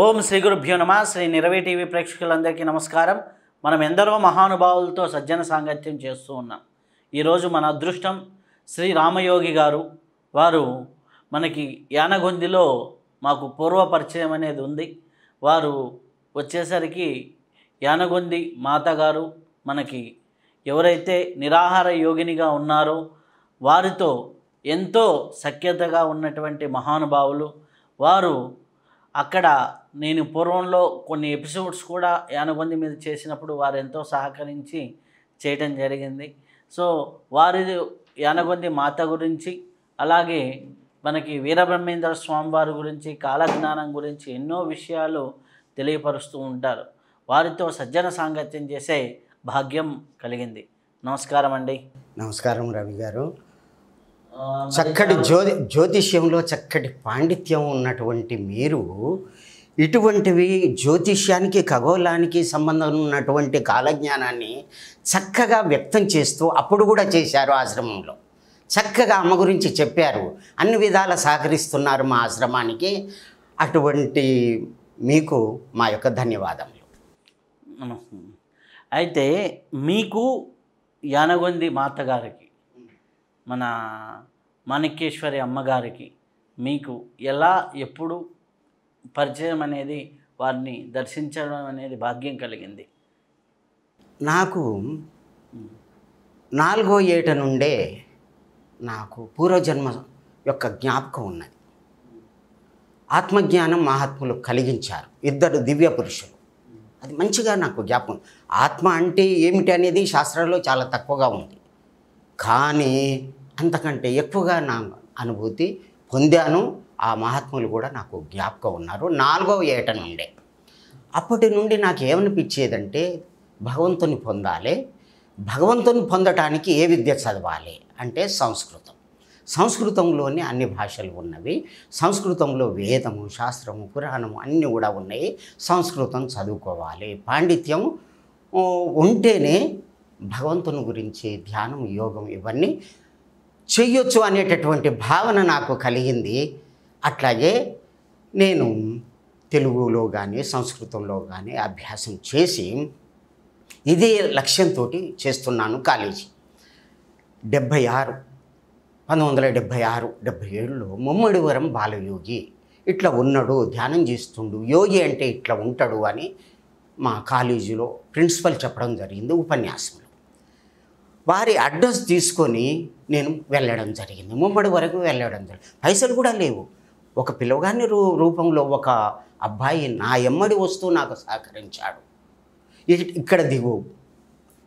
ఓం శ్రీ గురుభ్యో నమః. శ్రీ నిరవి టీవీ ప్రేక్షకులందరికీ నమస్కారం. మనం ఎందరో మహానుభావులతో సజ్జన సాంగత్యం చేస్తూ ఉన్నాం. ఈరోజు మన అదృష్టం శ్రీ రామయోగి గారు. వారు మనకి యానగొందిలో మాకు పూర్వ పరిచయం అనేది ఉంది. వారు వచ్చేసరికి యానగొంది మాతగారు మనకి ఎవరైతే నిరాహార యోగినిగా ఉన్నారో వారితో ఎంతో సఖ్యతగా ఉన్నటువంటి మహానుభావులు వారు. అక్కడ నేను పూర్వంలో కొన్ని ఎపిసోడ్స్ కూడా యానగొంది మీద చేసినప్పుడు వారు ఎంతో సహకరించి చేయటం జరిగింది. సో వారి యానగొంది మాత గురించి, అలాగే మనకి వీరబ్రహ్మేంద్ర స్వామి వారి గురించి, కాలజ్ఞానం గురించి ఎన్నో విషయాలు తెలియపరుస్తూ ఉంటారు. వారితో సజ్జన సాంగత్యం చేసే భాగ్యం కలిగింది. నమస్కారం అండి. నమస్కారం రవి గారు. చక్కటి జ్యోతిష్యంలో చక్కటి పాండిత్యం ఉన్నటువంటి మీరు ఇటువంటివి జ్యోతిష్యానికి ఖగోళానికి సంబంధం ఉన్నటువంటి కాలజ్ఞానాన్ని చక్కగా వ్యక్తం చేస్తూ అప్పుడు కూడా చేశారు. ఆశ్రమంలో చక్కగా అమ్మ గురించి చెప్పారు. అన్ని విధాల సహకరిస్తున్నారు మా ఆశ్రమానికి. అటువంటి మీకు మా యొక్క ధన్యవాదములు. అయితే మీకు యానగొంది మాతగారికి, మన మాణిక్యేశ్వరి అమ్మగారికి మీకు ఎలా ఎప్పుడు పరిచయం అనేది, వారిని దర్శించడం అనేది భాగ్యం కలిగింది? నాకు 4వ ఏట నుండే నాకు పూర్వజన్మ యొక్క జ్ఞాపకం ఉన్నది. ఆత్మజ్ఞానం మహాత్ములు కలిగించారు, ఇద్దరు దివ్య పురుషులు. అది మంచిగా నాకు జ్ఞాపకం. ఆత్మ అంటే ఏమిటి అనేది శాస్త్రాల్లో చాలా తక్కువగా ఉంది, కానీ అంతకంటే ఎక్కువగా నా అనుభూతి పొందాను. ఆ మహాత్ములు కూడా నాకు జ్ఞాపకం ఉన్నారు 4వ ఏట నుండే. అప్పటి నుండి నాకు ఏమనిపించేదంటే భగవంతుని పొందాలి. భగవంతుని పొందటానికి ఏ విద్య చదవాలి అంటే సంస్కృతం. సంస్కృతంలోనే అన్ని భాషలు ఉన్నవి. సంస్కృతంలో వేదము, శాస్త్రము, పురాణము అన్నీ కూడా ఉన్నాయి. సంస్కృతం చదువుకోవాలి. పాండిత్యం ఉంటేనే భగవంతుని గురించి ధ్యానం, యోగం ఇవన్నీ చెయ్యొచ్చు అనేటటువంటి భావన నాకు కలిగింది. అట్లాగే నేను తెలుగులో కానీ సంస్కృతంలో కానీ అభ్యాసం చేసి ఇదే లక్ష్యంతో చేస్తున్నాను. కాలేజీ 1976-77లో ముమ్మడివరం బాలయోగి ఇట్లా ఉన్నాడు, ధ్యానం చేస్తుండు, యోగి అంటే ఇట్లా ఉంటాడు అని మా కాలేజీలో ప్రిన్సిపల్ చెప్పడం జరిగింది ఉపన్యాసంలో. వారి అడ్రస్ తీసుకొని నేను వెళ్ళడం జరిగింది. ముమ్మడి వరకు వెళ్ళడం జరిగింది. పైసలు కూడా లేవు. ఒక పిల్లగాని రూపంలో ఒక అబ్బాయి నా ఎమ్మడి వస్తూ నాకు సహకరించాడు. ఇక్కడ దిగు,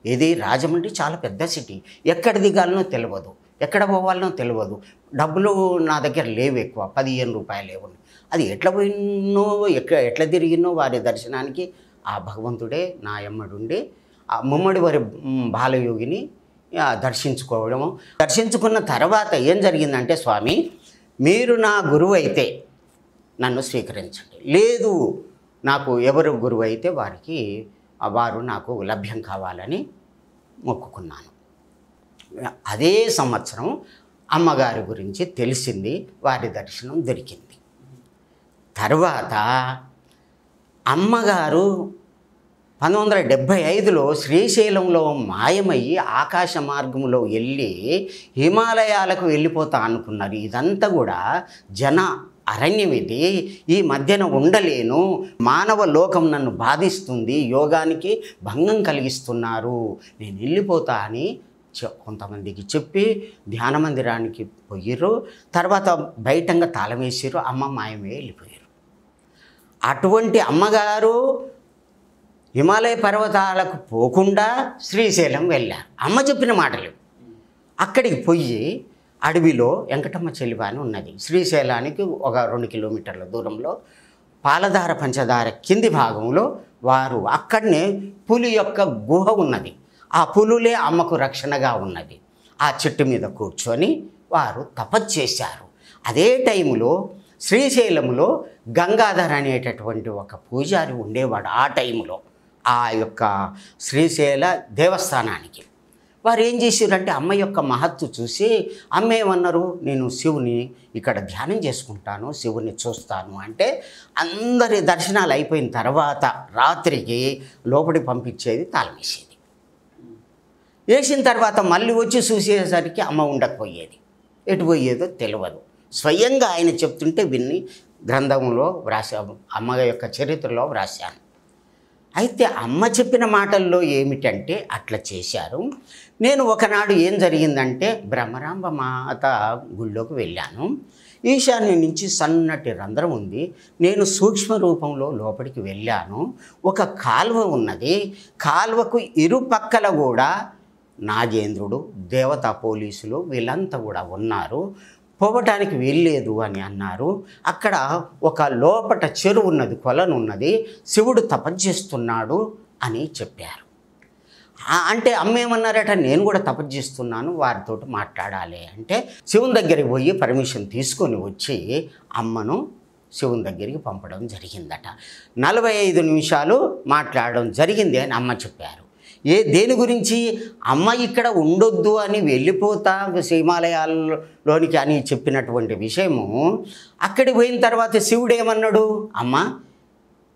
ఇది రాజమండ్రి చాలా పెద్ద సిటీ, ఎక్కడ దిగాలనో తెలియదు, ఎక్కడ పోవాలనో తెలియదు, డబ్బులు నా దగ్గర లేవు, ఎక్కువ 15 రూపాయలు లేవు. అది ఎట్లా పోయినో ఎట్లా తిరిగినో వారి దర్శనానికి ఆ భగవంతుడే నా ఎమ్మడుండి ఆ ముమ్మడి వారి బాలయోగిని దర్శించుకోవడము. దర్శించుకున్న తర్వాత ఏం జరిగిందంటే, స్వామి మీరు నా గురువు అయితే నన్ను స్వీకరించండి, లేదు నాకు ఎవరు గురువు అయితే వారు నాకు లభ్యం కావాలని మొక్కుకున్నాను. అదే సంవత్సరం అమ్మగారి గురించి తెలిసింది, వారి దర్శనం దొరికింది. తర్వాత అమ్మగారు 1975లో శ్రీశైలంలో మాయమయ్యి ఆకాశ మార్గంలో వెళ్ళి హిమాలయాలకు వెళ్ళిపోతా అనుకున్నారు. ఇదంతా కూడా జన అరణ్యం, ఇది ఈ మధ్యన ఉండలేను, మానవ లోకం నన్ను బాధిస్తుంది, యోగానికి భంగం కలిగిస్తున్నారు, నేను వెళ్ళిపోతా అని కొంతమందికి చెప్పి ధ్యాన మందిరానికి పోయిర్రు. తర్వాత బయటంగా తాళం వేసిర్రు, అమ్మ మాయమే వెళ్ళిపోయారు. అటువంటి అమ్మగారు హిమాలయ పర్వతాలకు పోకుండా శ్రీశైలం వెళ్ళారు. అమ్మ చెప్పిన మాటలు. అక్కడికి పోయి అడవిలో వెంకటమ్మ చెలివ అని ఉన్నది, శ్రీశైలానికి ఒక 2 కిలోమీటర్ల దూరంలో పాలధార పంచదార కింది భాగంలో వారు అక్కడనే పులి యొక్క గుహ ఉన్నది. ఆ పులులే అమ్మకు రక్షణగా ఉన్నది. ఆ చెట్టు మీద కూర్చొని వారు తపస్సు చేశారు. అదే టైంలో శ్రీశైలంలో గంగాధర్ అనేటటువంటి ఒక పూజారి ఉండేవాడు. ఆ టైంలో ఆ యొక్క శ్రీశైల దేవస్థానానికి వారు ఏం చేశారంటే అమ్మ యొక్క మహత్తు చూసి అమ్మ ఏమన్నారు, నేను శివుని ఇక్కడ ధ్యానం చేసుకుంటాను, శివుని చూస్తాను అంటే అందరి దర్శనాలు అయిపోయిన తర్వాత రాత్రికి లోపలికి పంపించేది, తాళం వేసేది. వేసిన తర్వాత మళ్ళీ వచ్చి చూసేసరికి అమ్మ ఉండకపోయేది. ఎటు పోయేదో తెలియదు. స్వయంగా ఆయన చెప్తుంటే విన్ని గ్రంథంలో వ్రాసాము, అమ్మ యొక్క చరిత్రలో వ్రాసాను. అయితే అమ్మ చెప్పిన మాటల్లో ఏమిటంటే అట్లా చేశారు. నేను ఒకనాడు ఏం జరిగిందంటే బ్రహ్మరాంబ మాత గుళ్ళోకి వెళ్ళాను. ఈశాన్యం నుంచి సన్నటి రంధ్రం ఉంది. నేను సూక్ష్మ రూపంలో లోపలికి వెళ్ళాను. ఒక కాలువ ఉన్నది. కాలువకు ఇరుపక్కల కూడా నాగేంద్రుడు, దేవతా పోలీసులు వీళ్ళంతా కూడా ఉన్నారు. పోవటానికి వెళ్ళలేదు అని అన్నారు. అక్కడ ఒక లోపట చెరువు ఉన్నది, కొలను ఉన్నది, శివుడు తపస్సుస్తున్నాడు అని చెప్పారు. అంటే అమ్మ ఏమన్నారట, నేను కూడా తపస్సుస్తున్నాను, వారితో మాట్లాడాలి అంటే శివుని దగ్గరికి పోయి పర్మిషన్ తీసుకొని వచ్చి అమ్మను శివుని దగ్గరికి పంపడం జరిగిందట. 45 నిమిషాలు మాట్లాడడం జరిగింది అని అమ్మ చెప్పారు. దేని గురించి, అమ్మ ఇక్కడ ఉండొద్దు అని వెళ్ళిపోతా హిమాలయాల్లోనికి అని చెప్పినటువంటి విషయము. అక్కడికి పోయిన తర్వాత శివుడు ఏమన్నాడు, అమ్మ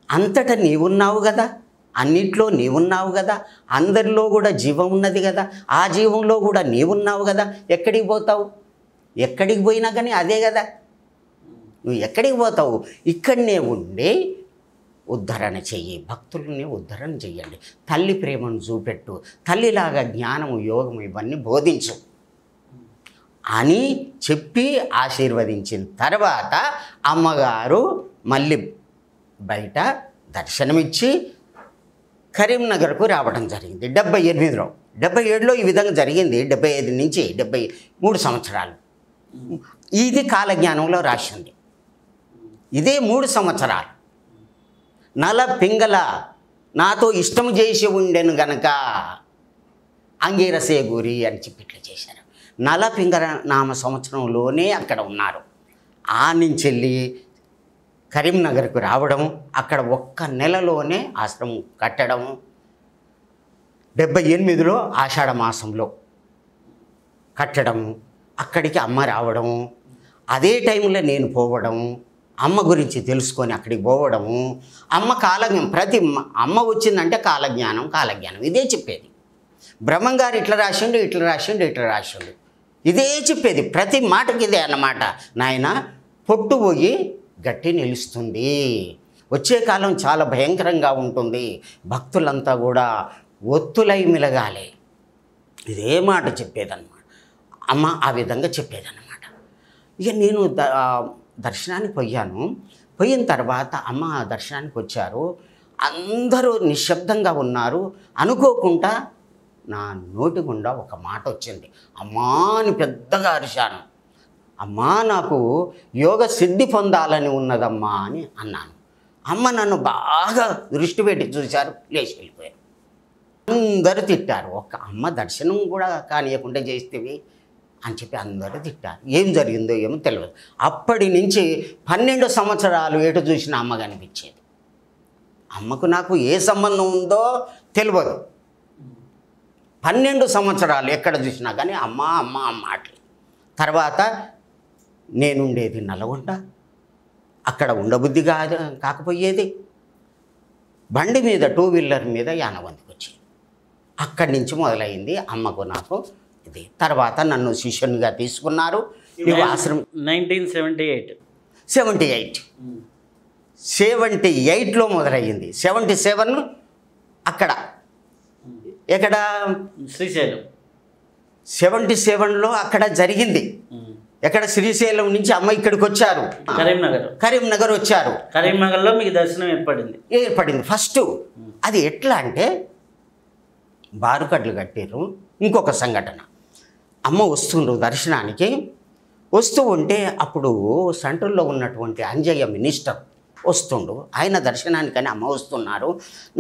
అంతటా నీవున్నావు కదా, అన్నిట్లో నీవున్నావు కదా, అందరిలో కూడా జీవం ఉన్నది కదా, ఆ జీవంలో కూడా నీవున్నావు కదా, ఎక్కడికి పోతావు? ఎక్కడికి పోయినా కానీ అదే కదా, నువ్వు ఎక్కడికి పోతావు? ఇక్కడనే ఉండి ఉద్ధరణ చెయ్యి, భక్తుల్ని ఉద్ధరణ చెయ్యండి, తల్లి ప్రేమను చూపెట్టు, తల్లిలాగా జ్ఞానము, యోగము ఇవన్నీ బోధించు అని చెప్పి ఆశీర్వదించిన తర్వాత అమ్మగారు మళ్ళీ బయట దర్శనమిచ్చి కరీంనగర్కు రావడం జరిగింది 78లో. 77లో ఈ విధంగా జరిగింది. 75 నుంచి 73 సంవత్సరాలు. ఇది కాలజ్ఞానంలో రాసింది. ఇదే 3 సంవత్సరాలు. నల పింగళ నాతో ఇష్టం చేసి ఉండెను గనక అంగీరసే గురి అని చెప్పి ఇట్లా చేశారు. నల పింగళ నామ సంవత్సరంలోనే అక్కడ ఉన్నారు. ఆ నుంచి వెళ్ళి కరీంనగర్కు రావడం, అక్కడ ఒక్క నెలలోనే ఆశ్రమం కట్టడం, 78లో ఆషాఢ మాసంలో కట్టడం, అక్కడికి అమ్మ రావడం, అదే టైంలో నేను పోవడం, అమ్మ గురించి తెలుసుకొని అక్కడికి పోవడము. అమ్మ కాలజ్ఞానం, ప్రతి అమ్మ వచ్చిందంటే కాలజ్ఞానం కాలజ్ఞానం ఇదే చెప్పేది. బ్రహ్మంగారు ఇట్లా రాసిండు, ఇట్లా రాసిండు, ఇట్లా రాసిండు, ఇదే చెప్పేది. ప్రతి మాటకి ఇదే అన్నమాట. నాయన పొట్టు పోయి గట్టి నిలుస్తుంది, వచ్చే కాలం చాలా భయంకరంగా ఉంటుంది, భక్తులంతా కూడా ఒత్తులై మిలగాలి, ఇదే మాట చెప్పేదన్నమాట అమ్మ. ఆ విధంగా చెప్పేదన్నమాట. ఇక నేను దర్శనానికి పోయాను. పోయిన తర్వాత అమ్మ దర్శనానికి వచ్చారు. అందరూ నిశ్శబ్దంగా ఉన్నారు. అనుకోకుండా నా నోటి గుండా ఒక మాట వచ్చింది. అమ్మా అని పెద్దగా అరిశాను. అమ్మా నాకు యోగ సిద్ధి పొందాలని ఉన్నదమ్మా అని అన్నాను. అమ్మ నన్ను బాగా దృష్టి పెట్టి చూశారు, లేచి వెళ్ళిపోయారు. అందరూ తిట్టారు. ఒక అమ్మ దర్శనం కూడా కానియకుండా చేస్తేవి అని చెప్పి అందరూ తిట్టారు. ఏం జరిగిందో ఏమో తెలియదు. అప్పటి నుంచి 12 సంవత్సరాలు ఎటు చూసిన అమ్మ కనిపించేది. అమ్మకు నాకు ఏ సంబంధం ఉందో తెలియదు. 12 సంవత్సరాలు ఎక్కడ చూసినా కానీ అమ్మ అమ్మ అమ్మ అట్లా. తర్వాత నేనుండేది నల్గొండ, అక్కడ ఉండబుద్ధి కాకపోయేది. బండి మీద 2 వీలర్ మీద యానవంతికి వచ్చేది. అక్కడి నుంచి మొదలైంది అమ్మకు నాకు ఇది. తర్వాత నన్ను శిష్యునిగా తీసుకున్నారు. నీవు ఆశ్రమం 78లో మొదలయ్యింది. 77 అక్కడ ఎక్కడ శ్రీశైలం 77లో అక్కడ జరిగింది. ఎక్కడ శ్రీశైలం నుంచి అమ్మ ఇక్కడికి వచ్చారు, కరీంనగర్ వచ్చారు. కరీంనగర్లో మీకు దర్శనం ఏర్పడింది ఫస్ట్. అది ఎట్లా అంటే బారుకడ్లు కట్టారు. ఇంకొక సంఘటన, అమ్మ వస్తుండ్రు దర్శనానికి. వస్తూ ఉంటే అప్పుడు సెంట్రల్లో ఉన్నటువంటి అంజయ్య మినిస్టర్ వస్తుండు. ఆయన దర్శనానికని అమ్మ వస్తున్నారు.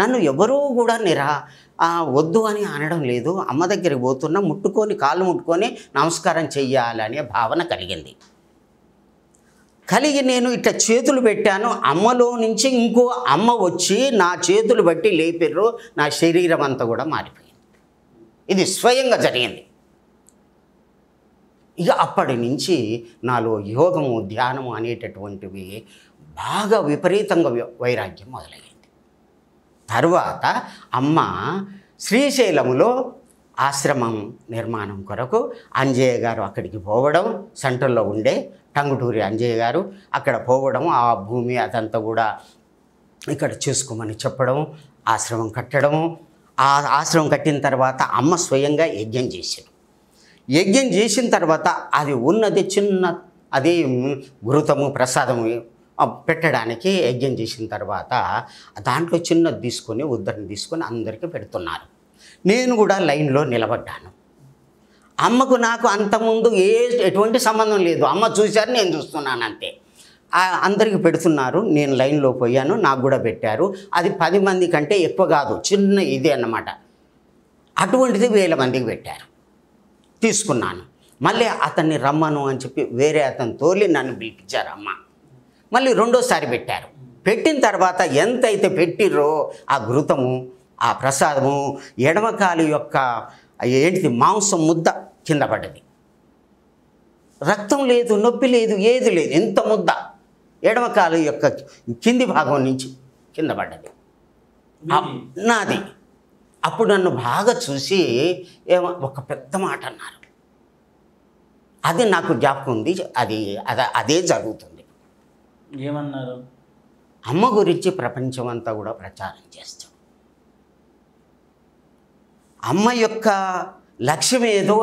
నన్ను ఎవరూ కూడా వద్దు అని అనడం లేదు. అమ్మ దగ్గరికి పోతున్నా, ముట్టుకొని కాళ్ళు ముట్టుకొని నమస్కారం చెయ్యాలనే భావన కలిగింది. కలిగి నేను ఇట్లా చేతులు పెట్టాను. అమ్మలో నుంచి ఇంకో అమ్మ వచ్చి నా చేతులు బట్టి లేపిర్రు. నా శరీరం అంతా కూడా మారిపోయింది. ఇది స్వయంగా జరిగింది. ఇక అప్పటి నుంచి నాలో యోగము ధ్యానము అనేటటువంటివి బాగా విపరీతంగా వైరాగ్యం మొదలయ్యింది. తరువాత అమ్మ శ్రీశైలములో ఆశ్రమం నిర్మాణం కొరకు అంజయ్య గారు అక్కడికి పోవడం, సెంటర్లో ఉండే టంగుటూరి అంజయ్య గారు అక్కడ పోవడం, ఆ భూమి అదంతా కూడా ఇక్కడ చూసుకోమని చెప్పడం, ఆశ్రమం కట్టడము. ఆ ఆశ్రమం కట్టిన తర్వాత అమ్మ స్వయంగా యజ్ఞం చేశారు. యజ్ఞం చేసిన తర్వాత అది ఉన్నది చిన్న అది ఘృతము ప్రసాదము పెట్టడానికి యజ్ఞం చేసిన తర్వాత దాంట్లో చిన్నది తీసుకొని ఉద్దరిని తీసుకొని అందరికీ పెడుతున్నారు. నేను కూడా లైన్లో నిలబడ్డాను. అమ్మకు నాకు అంతకుముందు ఎటువంటి సంబంధం లేదు. అమ్మ చూశారు, నేను చూస్తున్నాను అంతే. అందరికీ పెడుతున్నారు, నేను లైన్లో పోయాను, నాకు కూడా పెట్టారు. అది 10 మంది కంటే ఎక్కువ కాదు, చిన్న ఇది అన్నమాట. అటువంటిది 1000 మందికి పెట్టారు. తీసుకున్నాను. మళ్ళీ అతన్ని రమ్మను అని చెప్పి వేరే అతను తోలి నన్ను పిలిపించారు అమ్మ. మళ్ళీ రెండోసారి పెట్టారు. పెట్టిన తర్వాత ఎంతైతే పెట్టిర్రో ఆ ఘృతము, ఆ ప్రసాదము, ఎడమకాలు యొక్క ఏంటిది మాంసం ముద్ద కింద పడ్డది. రక్తం లేదు, నొప్పి లేదు, ఏది లేదు. ఎంత ముద్ద ఎడమకాలు యొక్క కింది భాగం నుంచి కింద పడ్డది నాది. అప్పుడు నన్ను బాగా చూసి ఒక పెద్ద మాట అన్నారు. అది నాకు జ్ఞాపకం ఉంది. అదే జరుగుతుంది. ఏమన్నారు? అమ్మ గురించి ప్రపంచం అంతా కూడా ప్రచారం చేస్తాం. అమ్మ యొక్క లక్ష్యం ఏదో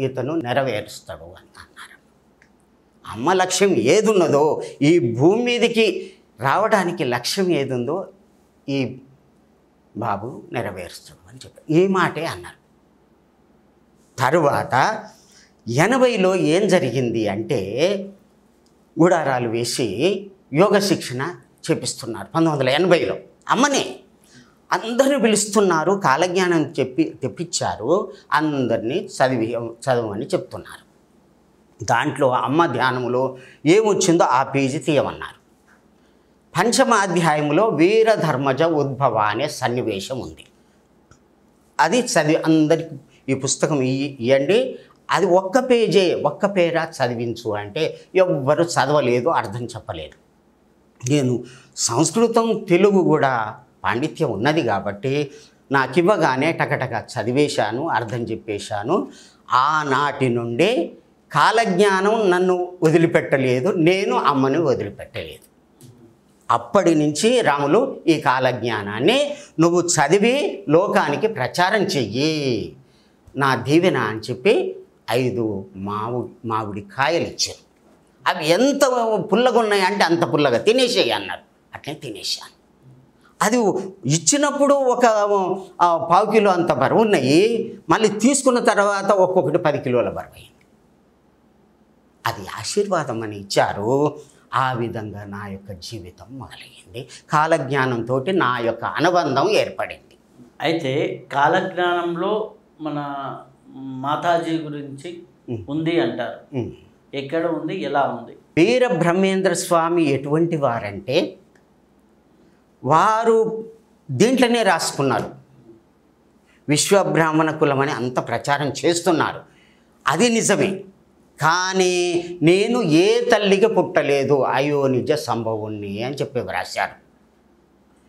ఇతను నెరవేరుస్తాడు అని అన్నారు. అమ్మ లక్ష్యం ఏదున్నదో, ఈ భూమి మీదకి రావడానికి లక్ష్యం ఏదుందో ఈ బాబు నెరవేరుస్తాడు అని చెప్పారు. ఈ మాటే అన్నారు. తరువాత 80లో ఏం జరిగింది అంటే గుడారాలు వేసి యోగ శిక్షణ చేపిస్తున్నారు. 1980లో అమ్మనే అందరిని పిలుస్తున్నారు. కాలజ్ఞానం తెప్పించారు. అందరినీ చదవమని చెప్తున్నారు. దాంట్లో అమ్మ ధ్యానములో ఏమొచ్చిందో ఆ పేజీ తీయమన్నారు. 5వ అధ్యాయంలో వీరధర్మజ ఉద్భవ అనే సన్నివేశం ఉంది. అది చదివి అందరికి ఈ పుస్తకం ఇవ్వండి, అది ఒక్క పేరా చదివించు అంటే ఎవ్వరు చదవలేదు, అర్థం చెప్పలేదు. నేను సంస్కృతం తెలుగు కూడా పాండిత్యం ఉన్నది కాబట్టి నాకు ఇవ్వగానే టకటక చదివేశాను, అర్థం చెప్పేశాను. ఆనాటి నుండే కాలజ్ఞానం నన్ను వదిలిపెట్టలేదు, నేను అమ్మని వదిలిపెట్టలేదు. అప్పటి నుంచి రాములు ఈ కాలజ్ఞానాన్ని నువ్వు చదివి లోకానికి ప్రచారం చెయ్యి, నా దీవెన అని చెప్పి 5 మామిడి కాయలు ఇచ్చారు. అవి ఎంత పుల్లగా ఉన్నాయంటే అంత పుల్లగా తినేసేయి అన్నారు. అట్లే తినేసాను. అది ఇచ్చినప్పుడు ఒక 1/4 కిలో అంత బరువు ఉన్నాయి. మళ్ళీ తీసుకున్న తర్వాత ఒక్కొక్కటి 10 కిలోల బరువు అయింది. అది ఆశీర్వాదం అని ఇచ్చారు. ఆ విధంగా నా యొక్క జీవితం మొదలయ్యింది. కాలజ్ఞానంతో నా యొక్క అనుబంధం ఏర్పడింది. అయితే కాలజ్ఞానంలో మన మాతాజీ గురించి ఉంది అంటారు. ఎక్కడ ఉంది, ఎలా ఉంది? వీరబ్రహ్మేంద్ర స్వామి ఎటువంటి వారంటే వారు దీంట్లోనే రాసుకున్నారు. విశ్వబ్రాహ్మణ కులం అని అంత ప్రచారం చేస్తున్నారు. అది నిజమే. కానీ నేను ఏ తల్లికి పుట్టలేదు, అయ్యో నిజ సంభవుణ్ణి అని చెప్పి వ్రాశారు.